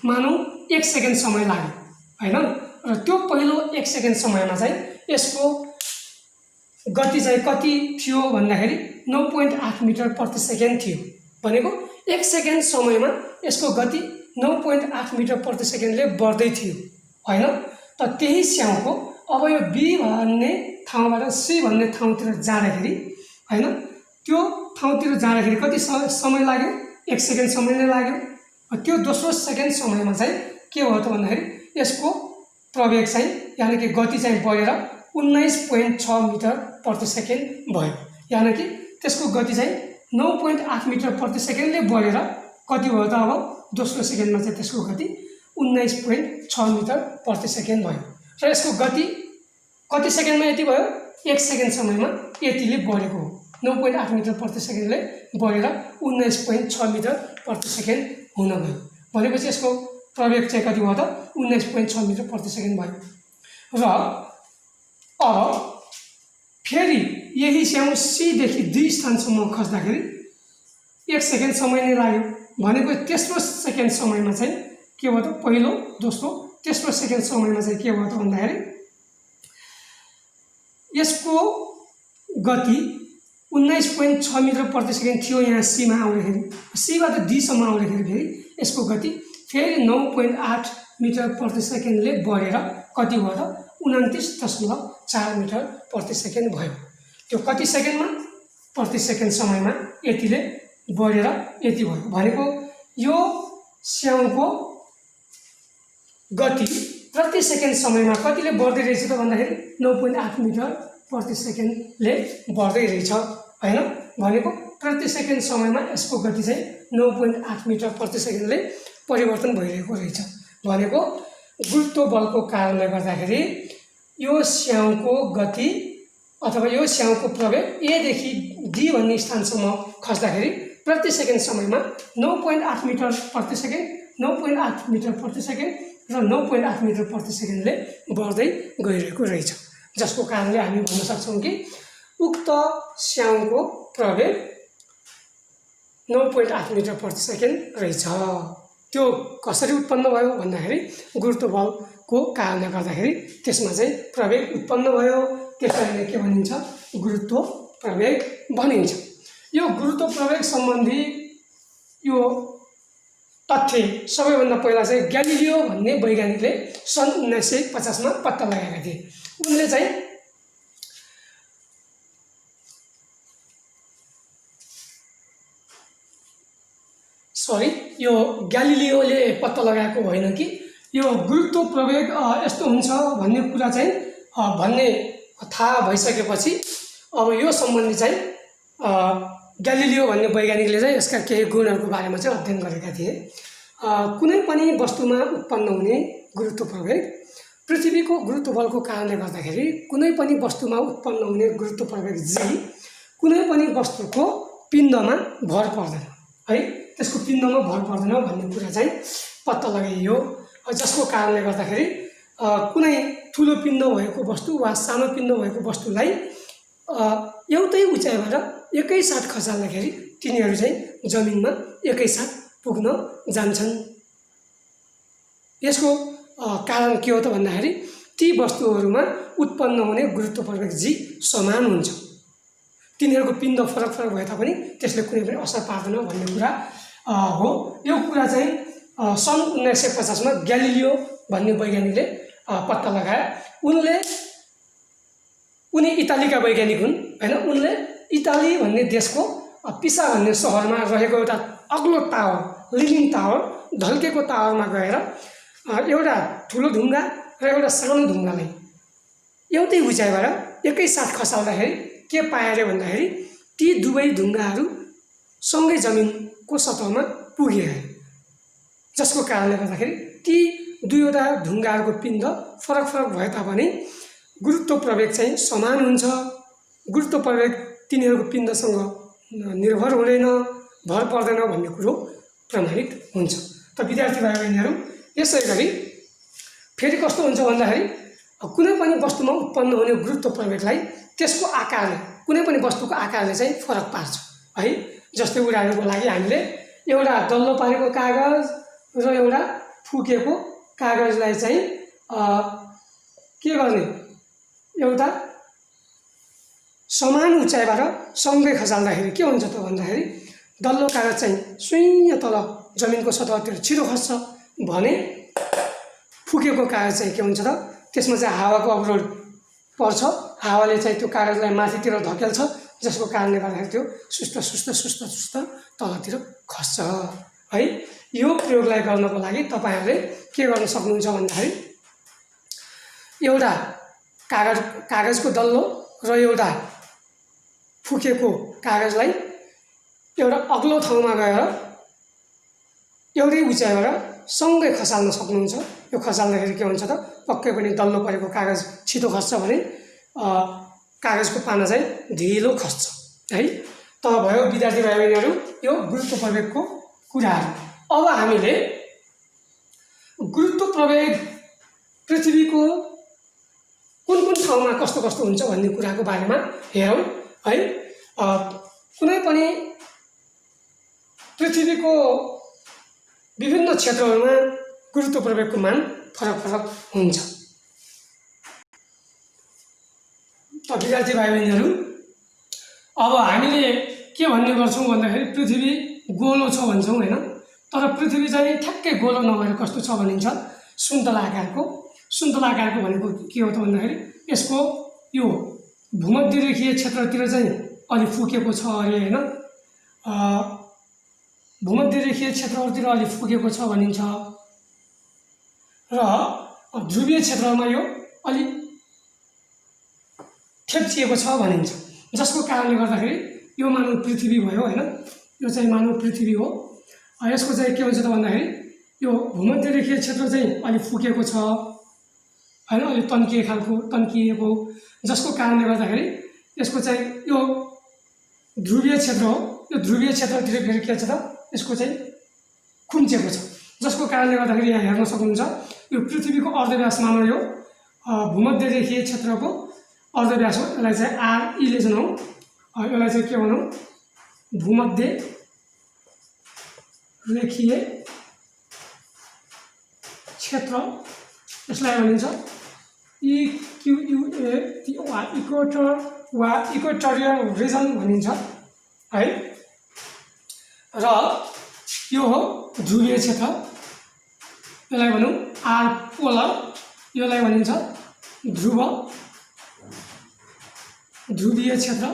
मानौ 1 सेकेन्ड समय लाग्यो हैन। र त्यो पहिलो 1 सेकेन्ड समयमा चाहिँ यसको गति चाहिँ कति थियो भन्दाखेरि 9.8 मिटर प्रति सेकेन्ड थियो। भनेको 1 सेकेन्ड समयमा यसको गति 9.8 मिटर प्रति सेकेन्डले बढ्दै थियो हैन। त त्यही स्याउको अब यो B भन्ने ठाउँबाट C भन्ने ठाउँतिर जाँदाखेरि हैन, त्यो ठाउँतिर जाँदाखेरि कति समय लाग्यो 1 सेकेन्ड समय नै लाग्यो। त्यो दोस्रो सेकेन्ड समयमा चाहिँ के भयो त भन्दाखेरि यसको प्रवेग चाहिँ यानी कि गति चाहिँ बढेर 19.6 मिटर प्रति सेकेन्ड भयो। यानी कि त्यसको गति चाहिँ 9.8 मिटर प्रति सेकेन्डले बढेर कति भयो त अब दोस्रो सेकेन्डमा चाहिँ त्यसको गति 19.6 मिटर प्रति सेकेन्ड भयो। र यसको गति कति सेकेन्डमा यति भयो 1 सेकेन्ड समयमा यतिले बढेको हो। 9.8 मिटर प्रति सेकेन्डले बढेर 19.6 मिटर प्रति सेकेन्ड हुन गयो। भनेपछि यसको प्रवेग चाहिँ कति भयो त 19.6 मिटर प्रति सेकेन्ड भयो। र अब फेरि यही स्याउ C देखि D स्थानसम्म खस्दाखेरि 1 सेकेन्ड समय नै लाग्यो भनेको तेस्रो सेकेन्ड समयमा चाहिँ के भयो त पहिलो दोस्रो तेस्रो सेकेन्ड समयमा चाहिँ के भयो त भन्दाखेरि यसको गति 19.6 मिटर प्रति सेकेन्ड थियो यहाँ सीमा आउँदाखेरि सीबाट डीसम्म आउँदाखेरि फेरि यसको गति फेरि 9.8 मिटर प्रति सेकेन्डले बढेर कति भयो त 29.4 मिटर प्रति सेकेन्ड भयो। त्यो कति सेकेन्डमा प्रति सेकेन्ड समयमा यतिले बढेर यति भयो भनेको यो स्याउको गति प्रति सेकेन्ड समयमा कतिले बढ्दै रहेछ त भन्दाखेरि 9.8 मिटर प्रति सेकेन्डले बढ्दै रहेछ हैन भनेको प्रति सेकेन्ड समयमा यसको गति चाहिँ 9.8 मिटर प्रति सेकेन्डले परिवर्तन भइरहेको रहेछ भनेको गुरुत्व बलको कारणले गर्दाखेरि यो स्याउको गति अथवा यो स्याउको प्रवेग ए देखि डी भन्ने स्थानसम्म खस्दाखेरि प्रति सेकेन्ड समयमा 9.8 मिटर प्रति सेकेन्ड 9.8 मिटर प्रति सेकेन्ड र 9.8 मिटर प्रति सेकेन्डले बढ्दै गइरहेको रहेछ जसको कारणले हामी भन्न सक्छौं कि उक्त स्याउको प्रवेग 9.8 मिटर प्रति सेकेन्ड रहेछ। त्यो कसरी उत्पन्न भयो भन्दाखेरि गुरुत्व बलको कारणले गर्दाखेरि त्यसमा चाहिँ प्रवेग उत्पन्न भयो त्यसैले के भनिन्छ गुरुत्व प्रवेग भनिन्छ। यो गुरुत्व प्रवेग सम्बन्धी यो तथ्य सबैभन्दा पहिला चाहिँ ग्यालिलियो भन्ने वैज्ञानिकले सन् 1950 मा पत्ता लगाएका थिए। उनले चाहिँ यो ग्यालिलियोले पत्ता लगाएको होइन कि यो गुरुत्व प्रवेग यस्तो हुन्छ भन्ने कुरा चाहिँ भन्ने थाहा भइसकेपछि अब यो सम्बन्धी चाहिँ ग्यालिलियो भन्ने वैज्ञानिकले चाहिँ यसका केही गुणहरूको बारेमा चाहिँ अध्ययन गरेका थिए। कुनै पनि वस्तुमा उत्पन्न हुने गुरुत्व प्रवेग पृथ्वीको गुरुत्व बलको कारणले गर्दाखेरि कुनै पनि वस्तुमा उत्पन्न हुने गुरुत्व प्रवेग जी कुनै पनि वस्तुको पिण्डमा भर पर्दैन है त्यसको पिण्डमा भर पर्दैन भन्ने कुरा चाहिँ पत्ता लगाइयो जसको कारणले गर्दाखेरि कुनै ठुलो पिण्ड भएको वस्तु वा सानो पिण्ड भएको वस्तुलाई एउटै उचाइबाट एकैसाथ खसाल्दाखेरि तिनीहरू चाहिँ जमिनमा एकैसाथ पुग्न जान्छन्। यसको कारण के हो त भन्दाखेरि ती वस्तुहरूमा उत्पन्न हुने गुरुत्व प्रवेग जी समान हुन्छ। तिनीहरूको पिण्ड फरक फरक भए तापनि त्यसले कुनै पनि असर पार्दैन भन्ने कुरा हो। यो कुरा चाहिँ सन् 1950 मा ग्यालिलियो भन्ने वैज्ञानिकले पत्ता लगाए। उनी इटालीका वैज्ञानिक हुन् हैन। उनले इटाली भन्ने देशको पिसा भन्ने सहरमा रहेको एउटा अग्लो टावर लिभिङ टावर ढल्केको टावरमा गएर एउटा ठुलो ढुङ्गा र एउटा सानो ढुङ्गालाई एउटै उचाइबाट एकैसाथ खसाल्दाखेरि के पाए रे भन्दाखेरि ती दुवै ढुङ्गाहरू सँगै जमिनको सतहमा पुगे जसको कारणले गर्दाखेरि ती दुईवटा ढुङ्गाहरूको पिण्ड फरक फरक भए तापनि गुरुत्व प्रवेग चाहिँ समान हुन्छ। गुरुत्व प्रवेग तिनीहरूको पिण्डसँग निर्भर हुँदैन भर पर्दैन भन्ने कुरो प्रमाणित हुन्छ। त विद्यार्थी भाइ बहिनीहरू यसैगरी फेरि कस्तो हुन्छ भन्दाखेरि कुनै पनि वस्तुमा उत्पन्न हुने गुरुत्व प्रवेगलाई त्यसको आकारले कुनै पनि वस्तुको आकारले चाहिँ फरक पार्छ है। जस्तै उदाहरणको लागि हामीले एउटा डल्लो पारेको कागज र एउटा फुकेको कागजलाई चाहिँ के गर्ने एउटा समान उचाइबाट सँगै खसाल्दाखेरि के हुन्छ त भन्दाखेरि डल्लो कागज चाहिँ सुइँ तल जमिनको सतहतिर छिटो खस्छ भने फुकेको कागज चाहिँ के हुन्छ त त्यसमा चाहिँ हावाको अवरोध पर्छ। हावाले चाहिँ त्यो कागजलाई माथितिर धकेल्छ जसको कारणले गर्दाखेरि त्यो सुस्त तलतिर खस्छ है। यो प्रयोगलाई गर्नको लागि तपाईहरुले के गर्न सक्नुहुन्छ भन्दाखेरि एउटा कागजको डल्लो र एउटा फुकेको कागजलाई एउटा अग्लो ठाउँमा गएर एउटै उचाइबाट सँगै खसाल्न सक्नुहुन्छ। यो खसाल्दाखेरि के हुन्छ त पक्कै पनि डल्लो परेको कागज छिटो खस्छ भने कागजको पाना चाहिँ ढिलो खस्छ है। त भयो विद्यार्थी भाइ बहिनीहरु यो गुरुत्व प्रवेगको कुराहरु। अब हामीले गुरुत्व प्रवेग पृथ्वीको कुन ठाउँमा कस्तो हुन्छ भन्ने कुराको बारेमा हेरौं है। कुनै पनि पृथ्वीको विभिन्न क्षेत्रहरूमा गुरुत्व प्रवेगको मान फरक फरक हुन्छ। त विद्यार्थी भाइ बहिनीहरू, अब हामीले के भन्ने गर्छौँ भन्दाखेरि पृथ्वी गोलो छ भन्छौँ हैन, तर पृथ्वी चाहिँ ठ्याक्कै गोलो नभएर कस्तो छ भनिन्छ, सुन्तला आकारको। सुन्तला आकारको भनेको के हो त भन्दाखेरि यसको यो भूमध्यरेखीय क्षेत्रतिर चाहिँ अलि फुकेको छ अरे हैन, भूमध्यरेखीय क्षेत्रहरूतिर अलि फुकेको छ भनिन्छ र ध्रुवीय क्षेत्रमा यो अलि ठेप्चिएको छ भनिन्छ, जसको कारणले गर्दाखेरि यो मानव पृथ्वी भयो हैन, यो चाहिँ मानव पृथ्वी हो। यसको चाहिँ के हुन्छ त भन्दाखेरि यो भूमध्यरेखीय क्षेत्र चाहिँ अलि फुकेको छ हैन, अलि तन्किएको, जसको कारणले गर्दाखेरि यसको चाहिँ यो ध्रुवीय क्षेत्र हो। यो ध्रुवीय क्षेत्रतिर फेरि के छ त यसको चाहिँ खुम्चेको छ, जसको कारणले गर्दाखेरि यहाँ हेर्न सक्नुहुन्छ यो पृथ्वीको अर्धव्यास मानौ, यो भूमध्यरेखीय क्षेत्रको अर्धव्यास हो। यसलाई चाहिँ RE ले जनाउँ, यसलाई चाहिँ के भनौँ, भूमध्यरेखीय क्षेत्र, यसलाई भनिन्छ EQUA, इक्वेटर वा इक्वेटोरियल रिजन भनिन्छ है। र यो हो ध्रुवीय क्षेत्र, यसलाई भनौँ R पोलर, यसलाई भनिन्छ ध्रुवीय क्षेत्र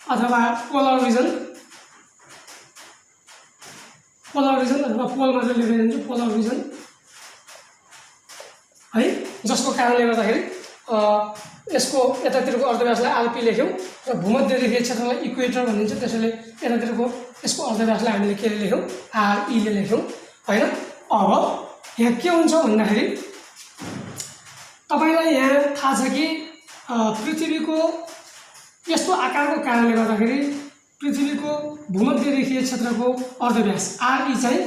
अथवा पोलर रिजन अथवा पोलमा चाहिँ लेखेर जान्छ पोलर रिजन है, जसको कारणले गर्दाखेरि यसको यतातिरको अर्धव्यासलाई RP लेख्यौँ र भूमध्यरेखीय क्षेत्रलाई इक्वेटर भनिन्छ, त्यसैले यतातिरको यसको अर्धव्यासलाई हामीले के लेख्यौँ, RE ले लेख्यौँ हैन। अब यहाँ के हुन्छ भन्दाखेरि तपाईलाई यहाँ थाहा छ कि पृथ्वीको यस्तो आकारको कारणले गर्दाखेरि पृथ्वीको भूमध्यरेखीय क्षेत्रको अर्धव्यास RE चाहिँ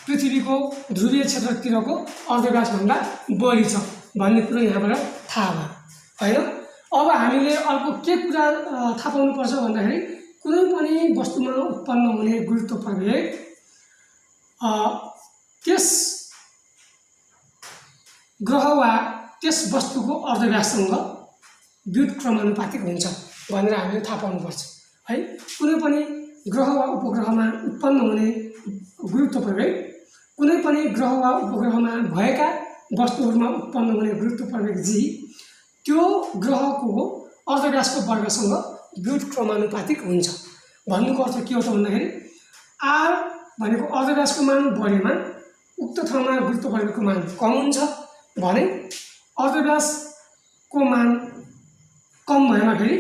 पृथ्वीको ध्रुवीय क्षेत्रतिरको अर्धव्यासभन्दा बढी छ भन्ने कुरो यहाँबाट थाहा भयो हैन। अब हामीले अर्को के कुरा थाहा पाउनुपर्छ भन्दाखेरि कुनै पनि वस्तुमा उत्पन्न हुने गुरुत्व प्रवेग त्यस ग्रह वा त्यस वस्तुको अर्धव्याससँग व्युत्क्रमानुपातिक हुन्छ भनेर हामीले थाहा पाउनुपर्छ है। कुनै पनि ग्रह वा उपग्रहमा उत्पन्न हुने गुरुत्व प्रवेग कुनै पनि ग्रह वा उपग्रहमा भएका वस्तुहरूमा उत्पन्न हुने गुरुत्व प्रवेग G त्यो ग्रहको अर्धव्यासको वर्गसँग व्युत्क्रमानुपातिक हुन्छ। भन्नुको अर्थ के हो त भन्दाखेरि R भनेको अर्धव्यासको मान बढेमा उक्त ठाउँमा गुरुत्व प्रवेगको मान कम हुन्छ भने अर्धव्यासको मान कम भएमा फेरि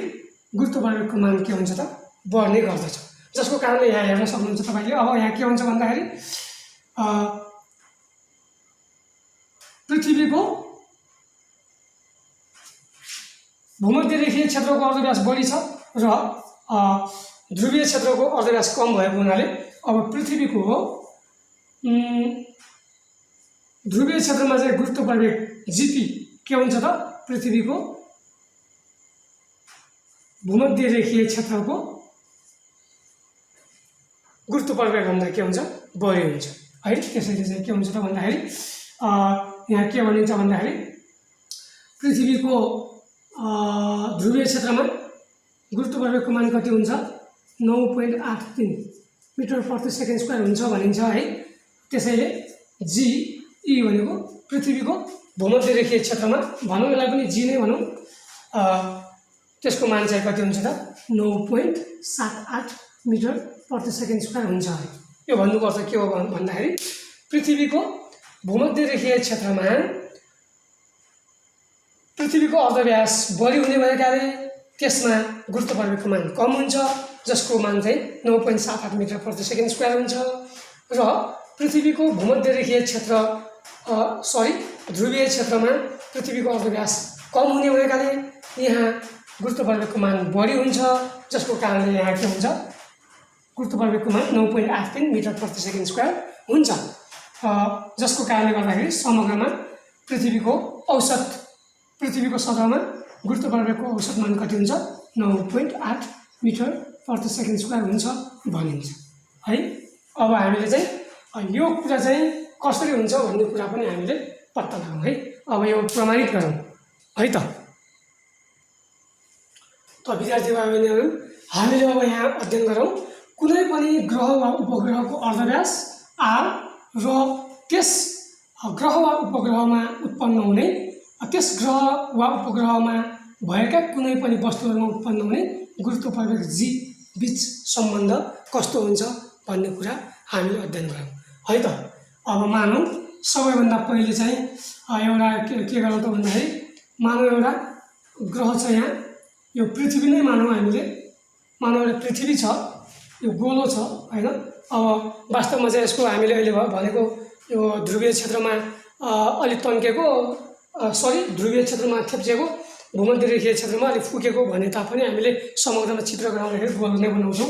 गुरुत्व प्रवेगको मान के हुन्छ त बढ्ने गर्दछ, जसको कारणले यहाँ हेर्न सक्नुहुन्छ तपाईले। अब यहाँ के हुन्छ भन्दाखेरि पृथ्वीको भूमध्यरेखीय क्षेत्रको अर्धव्यास बढी छ र ध्रुवीय क्षेत्रको अर्धव्यास कम भएको हुनाले अब पृथ्वीको ध्रुवीय क्षेत्रमा चाहिँ गुरुत्व प्रवेग GP के हुन्छ त पृथ्वीको भूमध्यरेखीय क्षेत्रको गुरुत्व प्रवेगभन्दा के हुन्छ बढी हुन्छ है। त्यसैले चाहिँ के हुन्छ त भन्दाखेरि यहाँ के भनिन्छ भन्दाखेरि पृथ्वीको ध्रुवीय क्षेत्रमा गुरुत्व प्रवेगको मान कति हुन्छ 9.83 मिटर प्रति सेकेन्ड स्क्वायर हुन्छ भनिन्छ है। त्यसैले GE भनेको पृथ्वीको भूमध्यरेखीय क्षेत्रमा भनौँ, यसलाई पनि G नै भनौँ, त्यसको मान चाहिँ कति हुन्छ त 9.78 मिटर प्रति सेकेन्ड स्क्वायर हुन्छ है। यो भन्नुको अर्थ के हो भन्दाखेरि पृथ्वीको भूमध्यरेखीय क्षेत्रमा पृथ्वीको अर्धव्यास बढी हुने भएकाले त्यसमा गुरुत्व प्रवेगको मान कम हुन्छ, जसको मान चाहिँ 9.78 मिटर प्रति सेकेन्ड स्क्वायर हुन्छ र पृथ्वीको भूमध्यरेखीय क्षेत्र ध्रुवीय क्षेत्रमा पृथ्वीको अर्धव्यास कम हुने भएकाले यहाँ गुरुत्व प्रवेगको मान बढी हुन्छ, जसको कारणले यहाँ के हुन्छ गुरुत्व प्रवेगको मान 9.83 मिटर प्रति सेकेन्ड स्क्वायर हुन्छ, जसको कारणले गर्दाखेरि समग्रमा पृथ्वीको सतहमा गुरुत्व प्रवेगको औसत मान कति हुन्छ 9.8 मिटर प्रति सेकेन्ड स्क्वायर हुन्छ भनिन्छ है। अब हामीले चाहिँ यो कुरा चाहिँ कसरी हुन्छ भन्ने कुरा पनि हामीले पत्ता लगाउँ है। अब यो प्रमाणित गरौँ है त। विद्यार्थी भाइ बहिनीहरू हामीले अब यहाँ अध्ययन गरौँ कुनै पनि ग्रह वा उपग्रहको अर्धव्यास r र त्यस ग्रह वा उपग्रहमा उत्पन्न हुने त्यस ग्रह वा उपग्रहमा भएका कुनै पनि वस्तुहरूमा उत्पन्न हुने गुरुत्वाकर्षण g बीच सम्बन्ध कस्तो हुन्छ भन्ने कुरा हामीले अध्ययन गरौँ है त। अब मानौँ सबैभन्दा पहिले चाहिँ एउटा के गरौँ त भन्दाखेरि मानौँ एउटा ग्रह छ यहाँ यो पृथ्वी नै मानौँ हामीले मानौँ एउटा पृथ्वी छ यो गोलो छ हैन। अब वास्तवमा चाहिँ यसको हामीले अहिले भनेको यो ध्रुवीय क्षेत्रमा अलिक तन्केको सरी ध्रुवीय क्षेत्रमा थेप्चिएको भूमध्य रेखीय क्षेत्रमा अलिक फुकेको भने तापनि हामीले समग्रमा चित्र गराउँदाखेरि गोलो नै बनाउँछौँ।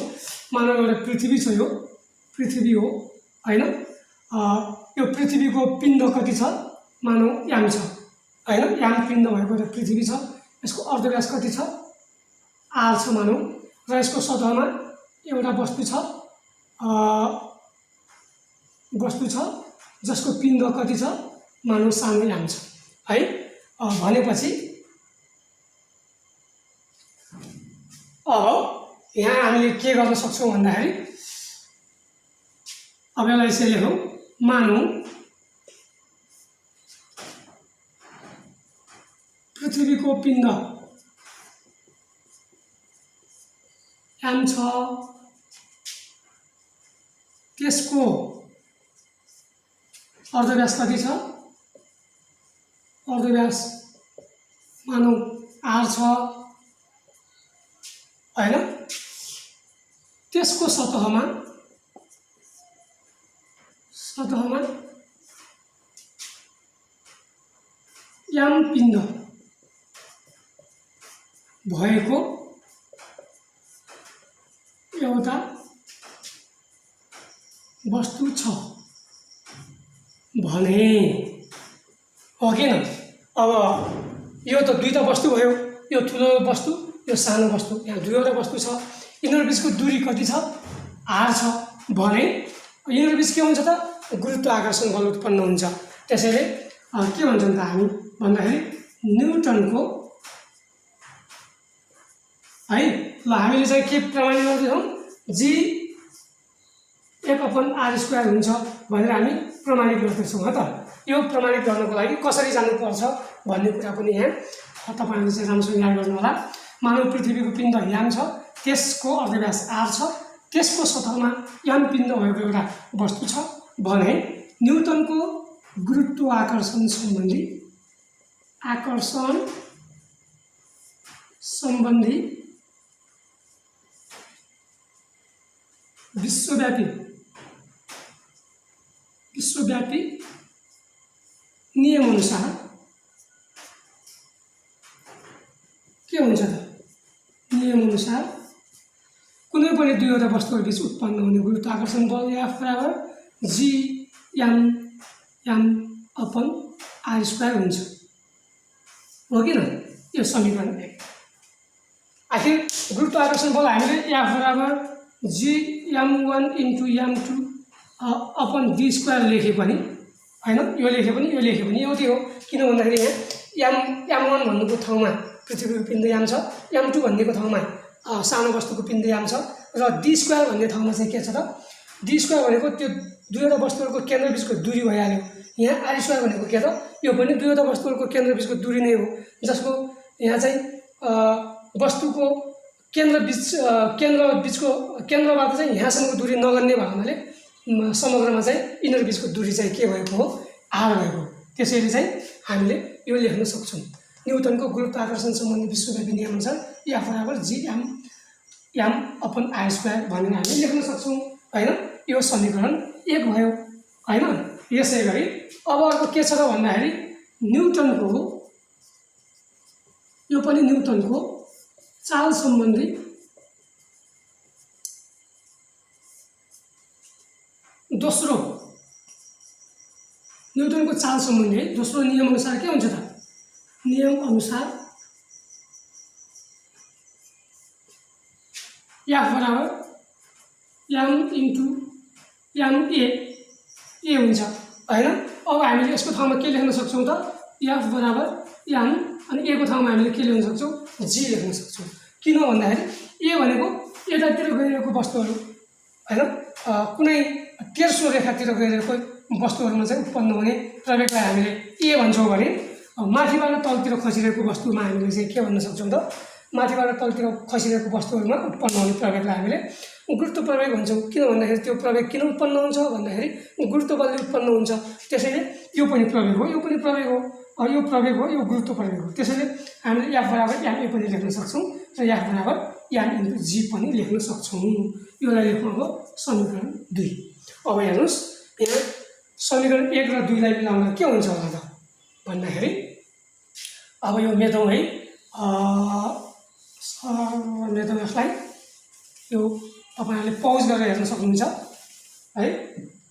मानौँ एउटा पृथ्वी छ यो पृथ्वी हो हैन। यो पृथ्वीको पिण्ड कति छ मानौँ याम छ हैन। याम पिण्ड भएको एउटा पृथ्वी छ यसको अर्धव्यास कति छ r छ मानौँ र यसको सतहमा एउटा वस्तु छ जसको पिण्ड कति छ मानौँ सानो याम छ है। भनेपछि अब यहाँ हामीले के गर्न सक्छौँ भन्दाखेरि अब यसलाई यसरी लेखौँ मानौँ पृथ्वीको पिण्ड याम छ त्यसको अर्धव्यास कति छ अर्धव्यास मानौँ r छ हैन। त्यसको सतहमा याम पिण्ड भएको एउटा वस्तु छ भने हो किन। अब यो त दुईटा वस्तु भयो यो ठुलो वस्तु यो सानो वस्तु यहाँ दुईवटा वस्तु छ यिनीहरू बिचको दूरी कति छ r छ भने यिनीहरू बिच के हुन्छ त गुरुत्वाकर्षण बल उत्पन्न हुन्छ। त्यसैले के भन्छौँ त हामी भन्दाखेरि न्युटनको है ल हामीले चाहिँ के प्रमाणित गर्दैछौँ g 1/r² हुन्छ भनेर हामी प्रमाणित गर्दैछौँ है त। यो प्रमाणित गर्नको लागि कसरी जानुपर्छ भन्ने कुरा पनि यहाँ तपाईहरुले चाहिँ राम्रोसँग याद गर्नु होला। मानव पृथ्वीको पिण्ड याम छ त्यसको अर्धव्यास r छ त्यसको सतहमा याम पिण्ड भएको एउटा वस्तु छ भने न्युटनको गुरुत्वाकर्षण सम्बन्धी विश्वव्यापी नियम अनुसार के हुन्छ त नियम अनुसार कुनै पनि दुईवटा वस्तुहरु बीच उत्पन्न हुने गुरुत्वाकर्षण बल F बराबर g m अपन r² हुन्छ हो किन। यो समीकरण 1 आखिर गुरुत्वाकर्षण बल हामीले F बराबर g m1 * m2 upon d² लेखे पनि हैन यो लेखे पनि एउटै हो किन भन्दाखेरि यहाँ m1 भन्नुको ठाउँमा पृथ्वीको पिण्ड याम छ m2 भन्नेको ठाउँमा सानो वस्तुको पिण्ड याम छ र d² भन्ने ठाउँमा चाहिँ के छ त d² भनेको त्यो दुईवटा वस्तुहरुको केन्द्र बीचको दूरी भइहाल्यो। यहाँ r² भनेको के त यो पनि दुईवटा वस्तुहरुको केन्द्र बीचको दूरी नै हो जसको यहाँ चाहिँ वस्तुको केन्द्रबाट चाहिँ यहाँसम्मको दूरी नगर्ने भएकोले समग्रमा चाहिँ यिनीहरू बीचको दूरी चाहिँ के भएको हो r भएको। त्यसैले चाहिँ हामीले यो लेख्न सक्छौं न्युटनको गुरुत्वाकर्षण सम्बन्धी विश्वव्यापी नियम अनुसार F बराबर g m अपन r² भनेर हामी लेख्न सक्छौं हैन। यो समीकरण 1 भयो हैन। यसैगरी अब अर्को के छ त भन्दाखेरि न्युटनको चाल सम्बन्धी दोस्रो नियम अनुसार के हुन्छ त नियम अनुसार एफ बराबर एम इन्टु एमए ए हुन्छ हैन। अब हामीले यसको ठाउँमा के लेख्न सक्छौँ त एफ बराबर एम अनि ए को ठाउँमा हामीले के लेख्न सक्छौँ जी लेख्न सक्छौँ। किन भन्दाखेरि ए भनेको यतातिर गइरहेको वस्तुहरू हैन कुनै तेर्सो रेखातिर गइरहेको वस्तुहरूमा चाहिँ उत्पन्न हुने प्रवेगलाई हामीले ए भन्छौँ भने माथिबाट तलतिर खसिरहेको वस्तुमा हामीले चाहिँ के भन्न सक्छौँ त माथिबाट तलतिर खसिरहेको वस्तुहरूमा उत्पन्न हुने प्रवेगलाई हामीले गुरुत्व प्रवेग भन्छौँ। किन भन्दाखेरि त्यो प्रवेग किन उत्पन्न हुन्छ भन्दाखेरि गुरुत्व बलले उत्पन्न हुन्छ। त्यसैले यो पनि प्रवेग हो, यो पनि प्रवेग हो, यो प्रवेग हो, यो गुरुत्व प्रवेग हो। त्यसैले हामीले एफ बराबर एमए पनि लेख्न सक्छौँ र एफ बराबर एम इन्टु जी पनि लेख्न सक्छौँ। योलाई लेख्नु अब समीकरण 2। अब हेर्नुहोस् यहाँ समीकरण 1 र 2 लाई मिलाउँदा के हुन्छ होला त भन्दाखेरि अब यो मेटौँ है मेटौँ यसलाई यो तपाईहरुले पौज गरेर हेर्न सक्नुहुन्छ है।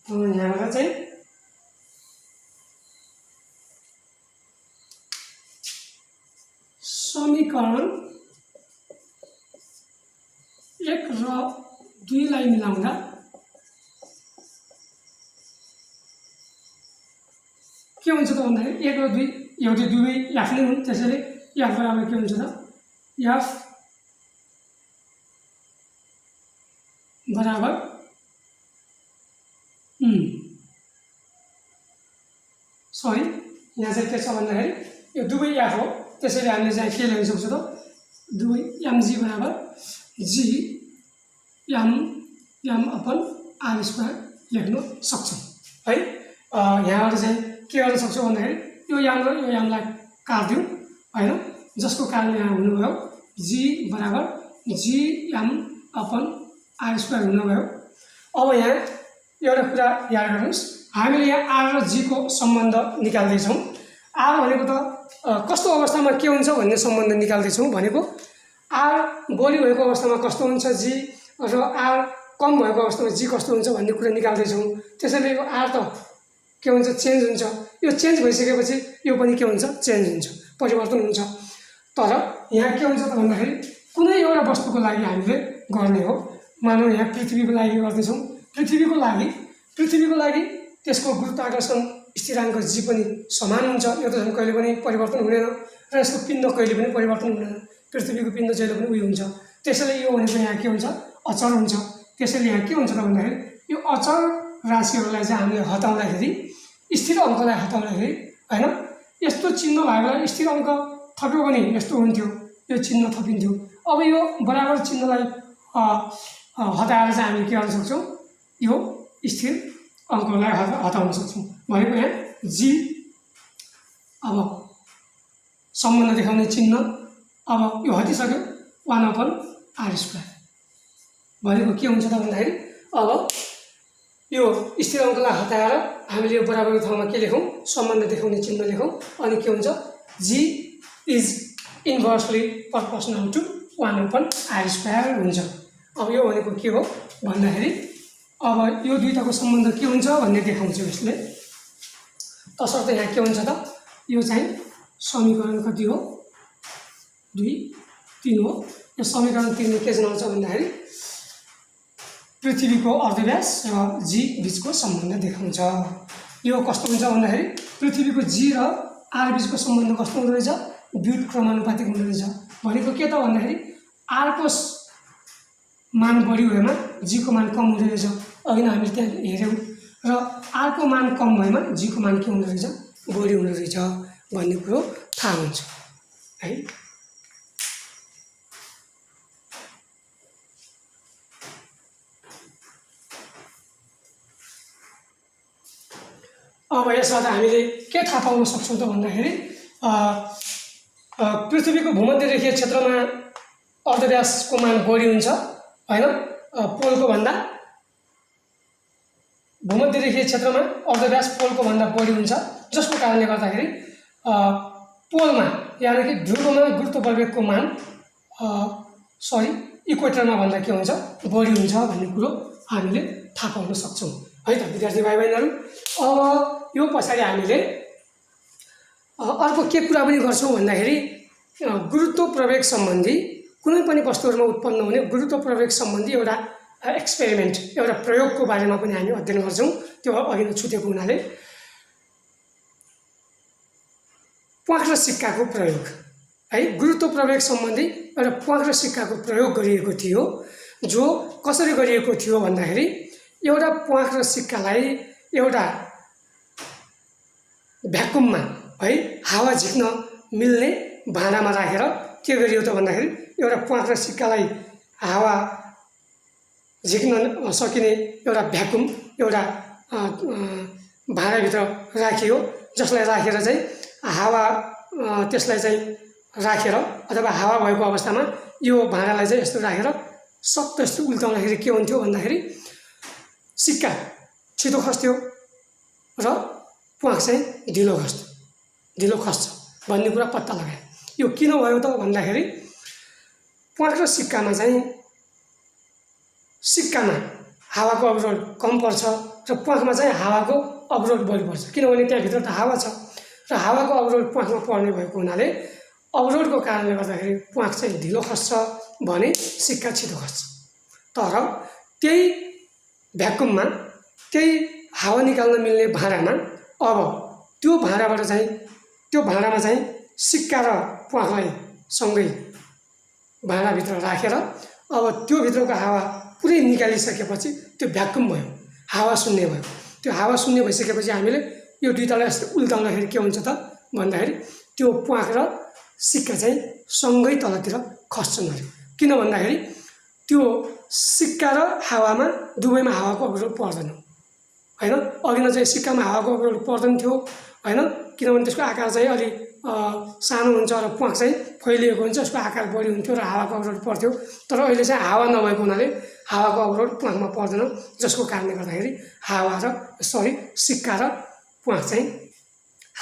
यहाँबाट चाहिँ समीकरण 1 र 2 लाई मिलाउँदा के हुन्छ त भन्दाखेरि 1 र 2 एउटै दुवै एफ नै हुन्। त्यसैले एफ बराबर के हुन्छ त एफ बराबर सरी यहाँ चाहिँ के छ भन्दाखेरि यो दुवै एफ हो। त्यसैले हामीले चाहिँ के लेख्न सक्छौँ त दुवै एमजी बराबर G M M upon R square लेख्न सक्छौँ है। यहाँबाट चाहिँ के गर्न सक्छौँ भन्दाखेरि यो याम र यो यामलाई काट्यौँ हैन, जसको कारण यहाँ हुनुभयो जी बराबर G M upon R square हुनुभयो। अब यहाँ एउटा कुरा याद गर्नुहोस्, हामीले यहाँ आर र जी को सम्बन्ध निकाल्दैछौँ। आर भनेको त कस्तो अवस्थामा के हुन्छ भन्ने सम्बन्ध निकाल्दैछौँ भनेको आर बढी भएको अवस्थामा कस्तो हुन्छ जी र आर कम भएको अवस्थामा जी कस्तो हुन्छ भन्ने कुरा निकाल्दैछौँ। त्यसैले यो आर त के हुन्छ चेन्ज हुन्छ, यो चेन्ज भइसकेपछि यो पनि के हुन्छ चेन्ज हुन्छ, परिवर्तन हुन्छ। तर यहाँ के हुन्छ त भन्दाखेरि कुनै एउटा वस्तुको लागि हामीले गर्ने हो। मानौँ यहाँ पृथ्वीको लागि गर्दैछौँ, पृथ्वीको लागि त्यसको गुरुत्वाकर्षण स्थिराङ्क जी पनि समान हुन्छ। यो त झन् कहिले पनि परिवर्तन हुँदैन र यसको पिण्ड कहिले पनि परिवर्तन हुँदैन, पृथ्वीको पिण्ड जहिले पनि उयो हुन्छ। त्यसैले यो भनेको यहाँ के हुन्छ अचर हुन्छ। त्यसैले यहाँ के हुन्छ त भन्दाखेरि यो अचर राशिहरूलाई चाहिँ हामीले हटाउँदाखेरि स्थिर अङ्कलाई हटाउँदाखेरि हैन यस्तो चिन्ह भएकोलाई स्थिर अङ्क थप्यो भने यस्तो हुन्थ्यो, यो चिन्ह थपिन्थ्यो। अब यो बराबर चिन्हलाई हटाएर चाहिँ हामीले के गर्न सक्छौँ यो स्थिर अङ्कलाई हटाउन सक्छौँ। भनेको यहाँ जी अब सम्बन्ध देखाउने चिन्ह अब यो हटिसक्यो 1/r स्क्वायर भनेको के हुन्छ त भन्दाखेरि अब यो स्थिर अङ्कलाई हटाएर हामीले यो बराबरको ठाउँमा के लेखौँ सम्बन्ध देखाउने चिन्ह लेखौँ अनि के हुन्छ G is inversely proportional to 1/r square हुन्छ। अब यो भनेको के हो भन्दाखेरि अब यो दुईटाको सम्बन्ध के हुन्छ भन्ने देखाउँछ यसले। तसर्थ यहाँ के हुन्छ त यो चाहिँ समीकरण कति हो 2 3 हो। यो समीकरण 3 ले के जनाउँछ भन्दाखेरि पृथ्वीको अर्धव्यास र जी बीचको सम्बन्ध देखाउँछ। यो कस्तो हुन्छ भन्दाखेरि पृथ्वीको जी र आर बीचको सम्बन्ध कस्तो हुँदो रहेछ व्युत क्रमानुपातिक हुँदो रहेछ। भनेको के त भन्दाखेरि आर को मान बढी भएमा जी को मान कम हुँदो रहेछ। अघि नै हामीले त्यहाँ हेर्यौँ र आर को मान कम भएमा जी को मान के हुँदो रहेछ बढी हुँदो रहेछ भन्ने कुरो थाहा हुन्छ है। अब यसबाट हामीले के थाहा पाउन सक्छौँ त भन्दाखेरि पृथ्वीको भूमध्यरेखीय क्षेत्रमा अर्धव्यासको मान बढी हुन्छ हैन पोलको भन्दा। भूमध्यरेखीय क्षेत्रमा अर्धव्यास पोलको भन्दा बढी हुन्छ, जसको कारणले गर्दाखेरि पोलमा यानि कि ध्रुवमा गुरुत्व प्रवेगको मान इक्वेटरमा भन्दा के हुन्छ बढी हुन्छ भन्ने कुरो हामीले थाहा पाउन सक्छौँ है त विद्यार्थी भाइ बहिनीहरू। अब यो पछाडि हामीले अर्को के कुरा पनि गर्छौँ भन्दाखेरि गुरुत्व प्रवेग सम्बन्धी कुनै पनि वस्तुहरुमा उत्पन्न हुने गुरुत्व प्रवेग सम्बन्धी एउटा एक्सपेरिमेन्ट एउटा प्रयोगको बारेमा पनि हामी अध्ययन गर्छौं। त्यो अघि नै छुटेको हुनाले प्वाँख र सिक्काको प्रयोग है, गुरुत्व प्रवेग सम्बन्धी एउटा प्वाँख र सिक्काको प्रयोग गरिएको थियो, जो कसरी गरिएको थियो भन्दाखेरि एउटा प्वाँख र सिक्कालाई एउटा भ्याकुममा है हावा झिक्न मिल्ने भाँडामा राखेर के गरियो त भन्दाखेरि एउटा प्वाँख र सिक्कालाई हावा झिक्न सकिने एउटा भ्याकुम एउटा भाँडाभित्र राखियो, जसलाई राखेर चाहिँ हावा त्यसलाई चाहिँ राखेर अथवा हावा भएको अवस्थामा यो भाँडालाई चाहिँ यस्तो राखेर सक्त यस्तो उल्टाउँदाखेरि के हुन्थ्यो भन्दाखेरि सिक्का छिटो खस्थ्यो र प्वाँख चाहिँ ढिलो खस्छ भन्ने कुरा पत्ता लगायो। यो किन भयो त भन्दाखेरि प्वाँख र सिक्कामा चाहिँ सिक्कामा हावाको अवरोध कम पर्छ र प्वाँखमा चाहिँ हावाको अवरोध बढी पर्छ, किनभने त्यहाँभित्र त हावा छ र हावाको अवरोध प्वाँखमा पर्ने भएको हुनाले अवरोधको कारणले गर्दाखेरि प्वाँख चाहिँ ढिलो खस्छ भने सिक्का छिटो खस्छ। तर त्यही भ्याकुममा त्यही हावा निकाल्न मिल्ने भाँडामा अब त्यो भाँडामा चाहिँ सिक्का र प्वाँखलाई सँगै भाँडाभित्र राखेर अब त्यो भित्रको हावा पुरै निकालिसकेपछि त्यो भ्याकुम भयो, हावा शून्य भयो। त्यो हावा शून्य भइसकेपछि हामीले यो दुईटालाई यस्तो उल्टाउँदाखेरि के हुन्छ त भन्दाखेरि त्यो प्वाँख र सिक्का चाहिँ सँगै तलतिर खस्छन् अरे। किन भन्दाखेरि त्यो सिक्का र हावामा दुवैमा हावाको अवरोध पर्दैन हैन। अघि नै चाहिँ सिक्कामा हावाको अवरोध पर्दैन थियो हैन, किनभने त्यसको आकार चाहिँ अलि सानो हुन्छ र प्वाँख चाहिँ फैलिएको हुन्छ, यसको आकार बढी हुन्थ्यो र हावाको अवरोध पर्थ्यो। तर अहिले चाहिँ हावा नभएको हुनाले हावाको अवरोध प्वाँखमा पर्दैन, जसको कारणले गर्दाखेरि सिक्का र प्वाँख चाहिँ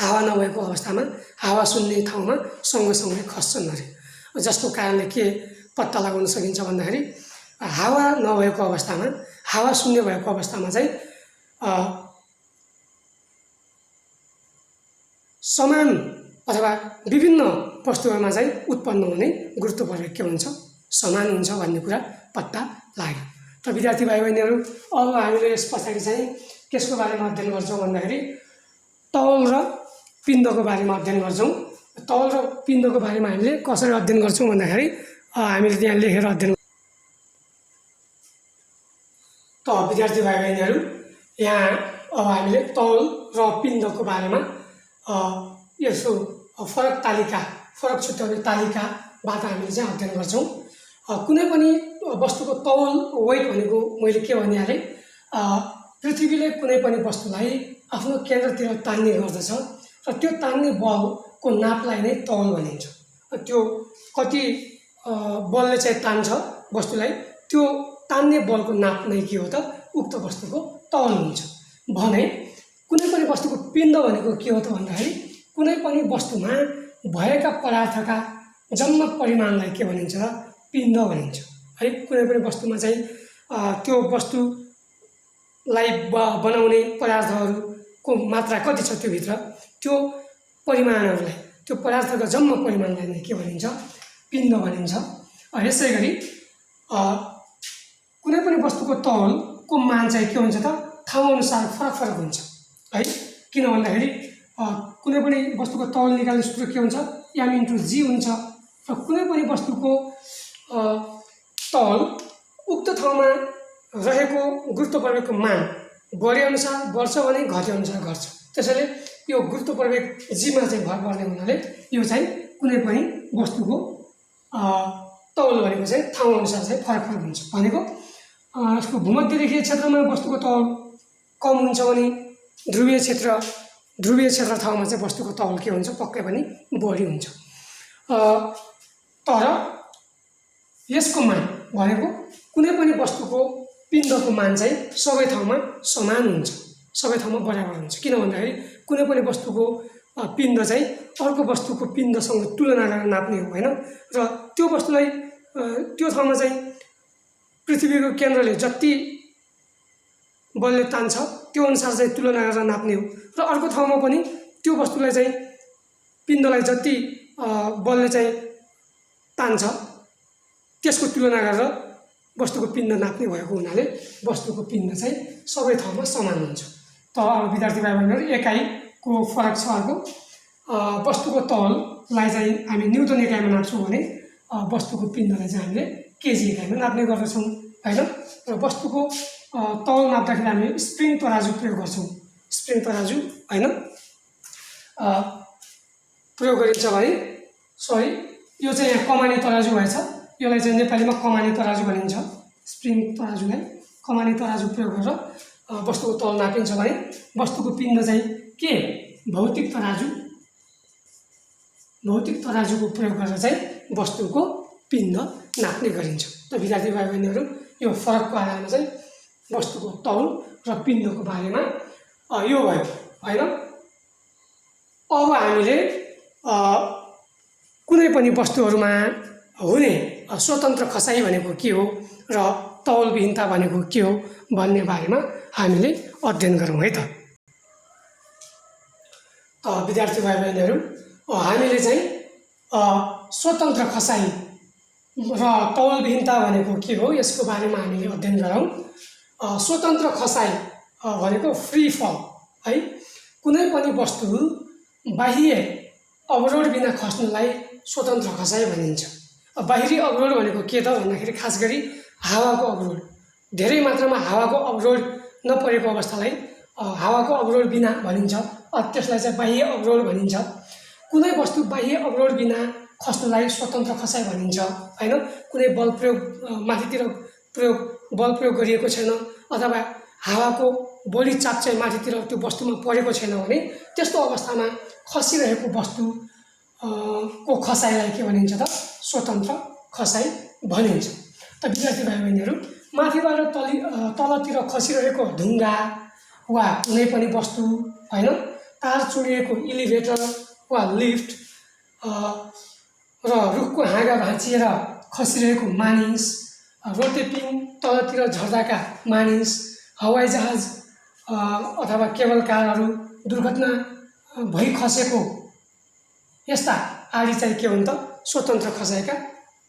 हावा नभएको अवस्थामा हावा सुन्ने ठाउँमा सँगसँगै खस्छन् अरे। जसको कारणले के पत्ता लगाउन सकिन्छ भन्दाखेरि हावा नभएको अवस्थामा हावा शून्य भएको अवस्थामा चाहिँ समान अथवा विभिन्न वस्तुहरुमा चाहिँ उत्पन्न हुने गुरुत्व प्रवेग के हुन्छ समान हुन्छ भन्ने कुरा पत्ता लाग्यो। त विद्यार्थी भाइ बहिनीहरु, अब हामीले यस पछाडि चाहिँ केसको बारेमा अध्ययन गर्छौं भन्दाखेरि तौल र पिण्डको बारेमा अध्ययन गर्छौं। तौल र पिण्डको बारेमा हामीले कसरी अध्ययन गर्छौं भन्दाखेरि हामीले त्यहाँ लेखेर अध्ययन। त विद्यार्थी भाइ बहिनीहरु, यहाँ अब हामीले तौल र पिण्डको बारेमा यसो फरक छुट्याउने तालिकाबाट हामीले चाहिँ अध्ययन गर्छौं। कुनै पनि वस्तुको तौल वेट भनेको मैले के भनिहालेँ, पृथ्वीले कुनै पनि वस्तुलाई आफ्नो केन्द्रतिर तान्ने गर्दछ र त्यो तान्ने बलको नापलाई नै तौल भनिन्छ। त्यो कति बलले चाहिँ तान्छ वस्तुलाई, त्यो तान्ने बलको नाप नै के हो त उक्त वस्तुको तौल हुन्छ। भने कुनै पनि वस्तुको पिण्ड भनेको के हो त भन्दाखेरि कुनै पनि वस्तुमा भएका पदार्थका जम्मा परिमाणलाई के भनिन्छ त पिण्ड भनिन्छ है। कुनै पनि वस्तुमा चाहिँ त्यो वस्तुलाई बनाउने पदार्थहरूको मात्रा कति छ त्यो भित्र, त्यो परिमाणहरूलाई, त्यो पदार्थका जम्मा परिमाणलाई नै के भनिन्छ पिण्ड भनिन्छ। यसैगरी कुनै पनि वस्तुको तौलको मान चाहिँ के हुन्छ त ठाउँ अनुसार फरक हुन्छ है। किन भन्दाखेरि कुनै पनि वस्तुको तौल निकाल्ने सूत्र के हुन्छ m/g हुन्छ र कुनै पनि वस्तुको तौल उक्त ठाउँमा रहेको गुरुत्व प्रवेगको मान बढे अनुसार बढ्छ भने घटे अनुसार घट्छ। त्यसैले यो गुरुत्व प्रवेग g मा चाहिँ भर पर्ने हुनाले यो चाहिँ कुनै पनि वस्तुको तौल भनेको चाहिँ ठाउँ अनुसार चाहिँ फरक हुन्छ। भनेको यसको भूमध्यरेखीय क्षेत्रमा वस्तुको तौल कम हुन्छ भने ध्रुवीय क्षेत्र ठाउँमा चाहिँ वस्तुको तौल के हुन्छ पक्कै पनि बढी हुन्छ। तर यसको मान भनेको कुनै पनि वस्तुको पिण्डको मान चाहिँ सबै ठाउँमा समान हुन्छ, सबै ठाउँमा बराबर हुन्छ। किन भन्दाखेरि कुनै पनि वस्तुको पिण्ड चाहिँ अर्को वस्तुको पिण्डसँग तुलना गरेर नाप्ने हो हैन, र त्यो वस्तुलाई त्यो ठाउँमा चाहिँ पृथ्वीको केन्द्रले जति बलले तान्छ त्यो अनुसार चाहिँ तुलना गरेर नाप्ने हो, र अर्को ठाउँमा पनि त्यो वस्तुलाई चाहिँ पिण्डलाई जति बलले चाहिँ तान्छ त्यसको तुलना गरेर वस्तुको पिण्ड नाप्ने भएको हुनाले वस्तुको पिण्ड चाहिँ सबै ठाउँमा समान हुन्छ। त अब विद्यार्थी भाइ बहिनीहरू एकाइको फरक छ। अर्को वस्तुको तौललाई चाहिँ हामी न्युटन एकाइमा नाप्छौँ भने वस्तुको पिण्डलाई चाहिँ हामीले केजी एकाइमा नाप्ने गर्दछौँ हैन। र वस्तुको तौल नाप्दाखेरि हामी स्प्रिङ तराजु प्रयोग गर्छौँ। स्प्रिङ तराजु हैन प्रयोग गरिन्छ भने सरी यो चाहिँ यहाँ कमाने तराजु भएछ। यसलाई चाहिँ नेपालीमा कमाने तराजु भनिन्छ। स्प्रिङ तराजुलाई कमाने तराजु प्रयोग गरेर वस्तुको तौल नापिन्छ भने वस्तुको पिण्ड चाहिँ के भौतिक तराजुको प्रयोग गरेर चाहिँ वस्तुको पिण्ड नाप्ने गरिन्छ। त विद्यार्थी भाइ बहिनीहरू यो फरकको आधारमा चाहिँ वस्तुको तौल र पिण्डको बारेमा यो भयो हैन। अब हामीले कुनै पनि वस्तुहरूमा हुने स्वतन्त्र खसाइ भनेको के हो र तौलविहीनता भनेको के हो भन्ने बारेमा हामीले अध्ययन गरौँ है त। विद्यार्थी भाइ बहिनीहरू हामीले चाहिँ स्वतन्त्र खसाइ र तौलविहीनता भनेको के हो यसको बारेमा हामीले अध्ययन गरौँ। स्वतन्त्र खसाइ भनेको फ्री फल है। कुनै पनि वस्तु बाह्य अवरोध बिना खस्नुलाई स्वतन्त्र खसाइ भनिन्छ। बाहिरी अवरोध भनेको के त भन्दाखेरि खास गरी हावाको अवरोध, धेरै मात्रामा हावाको अवरोध नपरेको अवस्थालाई हावाको अवरोध बिना भनिन्छ। त्यसलाई चाहिँ बाह्य अवरोध भनिन्छ। कुनै वस्तु बाह्य अवरोध बिना खस्नुलाई स्वतन्त्र खसाइ भनिन्छ हैन। कुनै बल प्रयोग माथितिर बल प्रयोग गरिएको छैन अथवा हावाको बढी चाप चाहिँ माथितिर त्यो वस्तुमा परेको छैन भने त्यस्तो अवस्थामा खसिरहेको वस्तु को खसाइलाई के भनिन्छ त स्वतन्त्र खसाइ भनिन्छ। त विद्यार्थी भाइ बहिनीहरू माथिबाट तलतिर खसिरहेको ढुङ्गा वा कुनै पनि वस्तु हैन, तार चुडिएको इलिभेटर वा लिफ्ट र रुखको हाँगा भाँचिएर खसिरहेको मानिस, रोटेपिङ तलतिर झर्दाका मानिस, हवाईजहाज अथवा केबल कारहरू दुर्घटना भई खसेको यस्ता आदि चाहिँ के हुन् त स्वतन्त्र खसाइका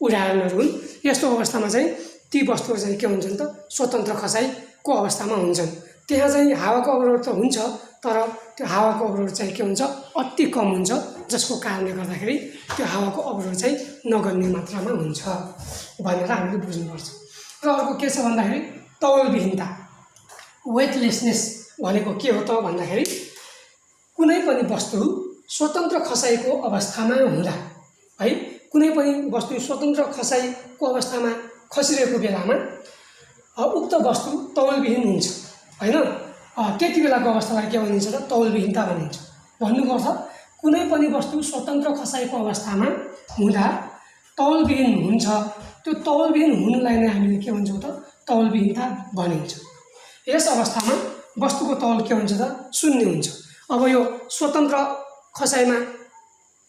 उदाहरणहरू हुन्। यस्तो अवस्थामा चाहिँ ती वस्तुहरू चाहिँ के हुन्छन् त स्वतन्त्र खसाइको अवस्थामा हुन्छन्। त्यहाँ चाहिँ हावाको अवरोध त हुन्छ तर त्यो हावाको अवरोध चाहिँ के हुन्छ अति कम हुन्छ, जसको कारणले गर्दाखेरि त्यो हावाको अवरोध चाहिँ नगन्य मात्रामा हुन्छ भनेर हामीले बुझ्नुपर्छ। र अर्को के छ भन्दाखेरि तौलविहीनता, वेटलेसनेस भनेको के हो त भन्दाखेरि कुनै पनि वस्तु स्वतन्त्र खसाइको अवस्थामा हुँदा है, कुनै पनि वस्तु स्वतन्त्र खसाइको अवस्थामा खसिरहेको बेलामा उक्त वस्तु तौलविहीन हुन्छ हैन। त्यति बेलाको अवस्थालाई के भनिन्छ त तौलविहीनता भनिन्छ। भन्नुपर्छ कुनै पनि वस्तु स्वतन्त्र खसाइको अवस्थामा हुँदा तौलविहीन हुन्छ, त्यो तौलविहीन हुनुलाई नै हामीले के भन्छौँ त तौलविहीनता भनिन्छ। यस अवस्थामा वस्तुको तौल के हुन्छ त शून्य हुन्छ। अब यो स्वतन्त्र खसाइमा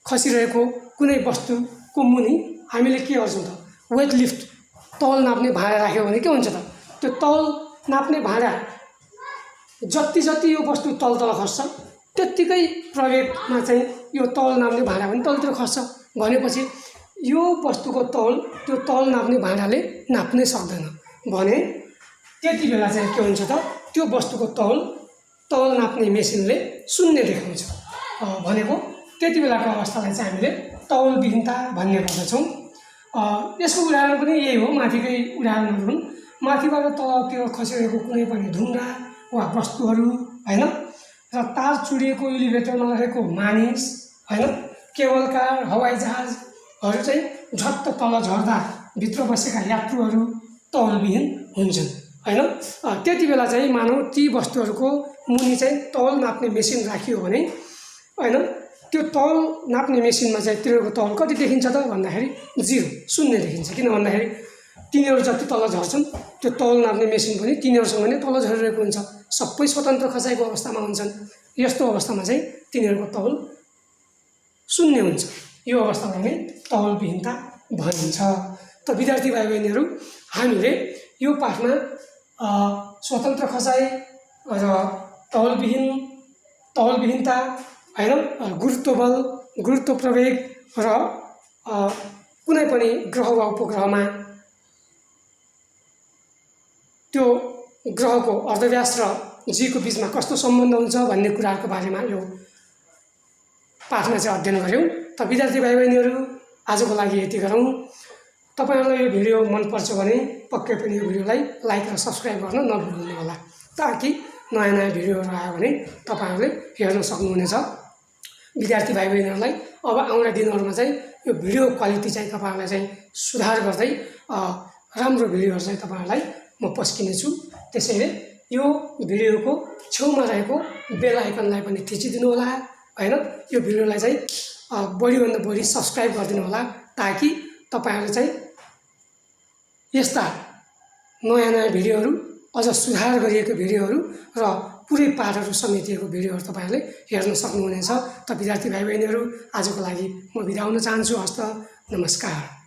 खसिरहेको कुनै वस्तुको मुनि हामीले के गर्छौँ त वेट लिफ्ट तौल नाप्ने भाँडा राख्यो भने के हुन्छ त त्यो तौल नाप्ने भाँडा जति यो वस्तु तल खस्छ त्यत्तिकै प्रवेगमा चाहिँ यो तौल नाप्ने भाँडा पनि तलतिर खस्छ भनेपछि यो वस्तुको तौल त्यो तौल नाप्ने भाँडाले नाप्नै सक्दैन भने त्यति बेला चाहिँ के हुन्छ त त्यो वस्तुको तौल नाप्ने मेसिनले शून्य देखाउँछ। भनेको त्यति बेलाको अवस्थालाई चाहिँ हामीले तौलविहीनता भन्ने गर्दछौँ। यसको उदाहरण पनि यही हो, माथिकै उदाहरणहरू हुन्। माथिबाट तलतिर खसिरहेको कुनै पनि ढुङ्गा वा वस्तुहरू हैन, र तार चुडिएको इलिभेटरमा रहेको मानिस हैन, केबल कार, हवाईजहाजहरू चाहिँ झट्ट तल झर्दा भित्र बसेका यात्रुहरू तौलविहीन हुन्छन् हैन। त्यति बेला चाहिँ मानौ ती वस्तुहरूको मुनि चाहिँ तौल नाप्ने मेसिन राखियो भने हैन, त्यो तौल नाप्ने मेसिनमा चाहिँ तिनीहरूको तौल कति देखिन्छ त भन्दाखेरि 0 शून्य देखिन्छ। किन भन्दाखेरि तिनीहरू जति तल झर्छन् त्यो तौल नाप्ने मेसिन पनि तिनीहरूसँग नै तल झरिरहेको हुन्छ, सबै स्वतन्त्र खसाइको अवस्थामा हुन्छन्। यस्तो अवस्थामा चाहिँ तिनीहरूको तौल शून्य हुन्छ। यो अवस्थालाई नै तौलविहीनता भनिन्छ। त विद्यार्थी भाइ बहिनीहरू हामीले यो पाठमा स्वतन्त्र खसाइ र तौलविहीनता हैन, गुरुत्व बल, गुरुत्व प्रवेग र कुनै पनि ग्रह वा उपग्रहमा त्यो ग्रहको अर्धव्यास र जीको बिचमा कस्तो सम्बन्ध हुन्छ भन्ने कुराहरूको बारेमा यो पाठमा चाहिँ अध्ययन गऱ्यौँ। त विद्यार्थी भाइ बहिनीहरू आजको लागि यति गरौँ। तपाईहरुलाई यो भिडियो मनपर्छ भने पक्कै पनि यो भिडियोलाई लाइक र सब्स्क्राइब गर्न नभुल्नु होला, ताकि नयाँ नयाँ भिडियोहरू आयो भने तपाईहरुले हेर्न सक्नुहुनेछ। विद्यार्थी भाइ बहिनीहरूलाई अब आउने दिनहरूमा चाहिँ यो भिडियो क्वालिटी चाहिँ तपाईहरुलाई चाहिँ सुधार गर्दै राम्रो भिडियोहरू चाहिँ तपाईहरुलाई म पस्किनेछु। त्यसैले यो भिडियोको छेउमा रहेको बेल आइकनलाई पनि थिचिदिनु होला हैन। यो भिडियोलाई चाहिँ बढीभन्दा बढी सब्स्क्राइब गरिदिनु होला, ताकि तपाईहरुले चाहिँ यस्ता नयाँ नयाँ भिडियोहरू, अझ सुधार गरिएको भिडियोहरू र पुरै पाठहरू समेटिएको भिडियोहरू तपाईहरुले हेर्न सक्नुहुनेछ। त विद्यार्थी भाइ बहिनीहरू आजको लागि म बिदा हुन चाहन्छु। हस्त नमस्कार।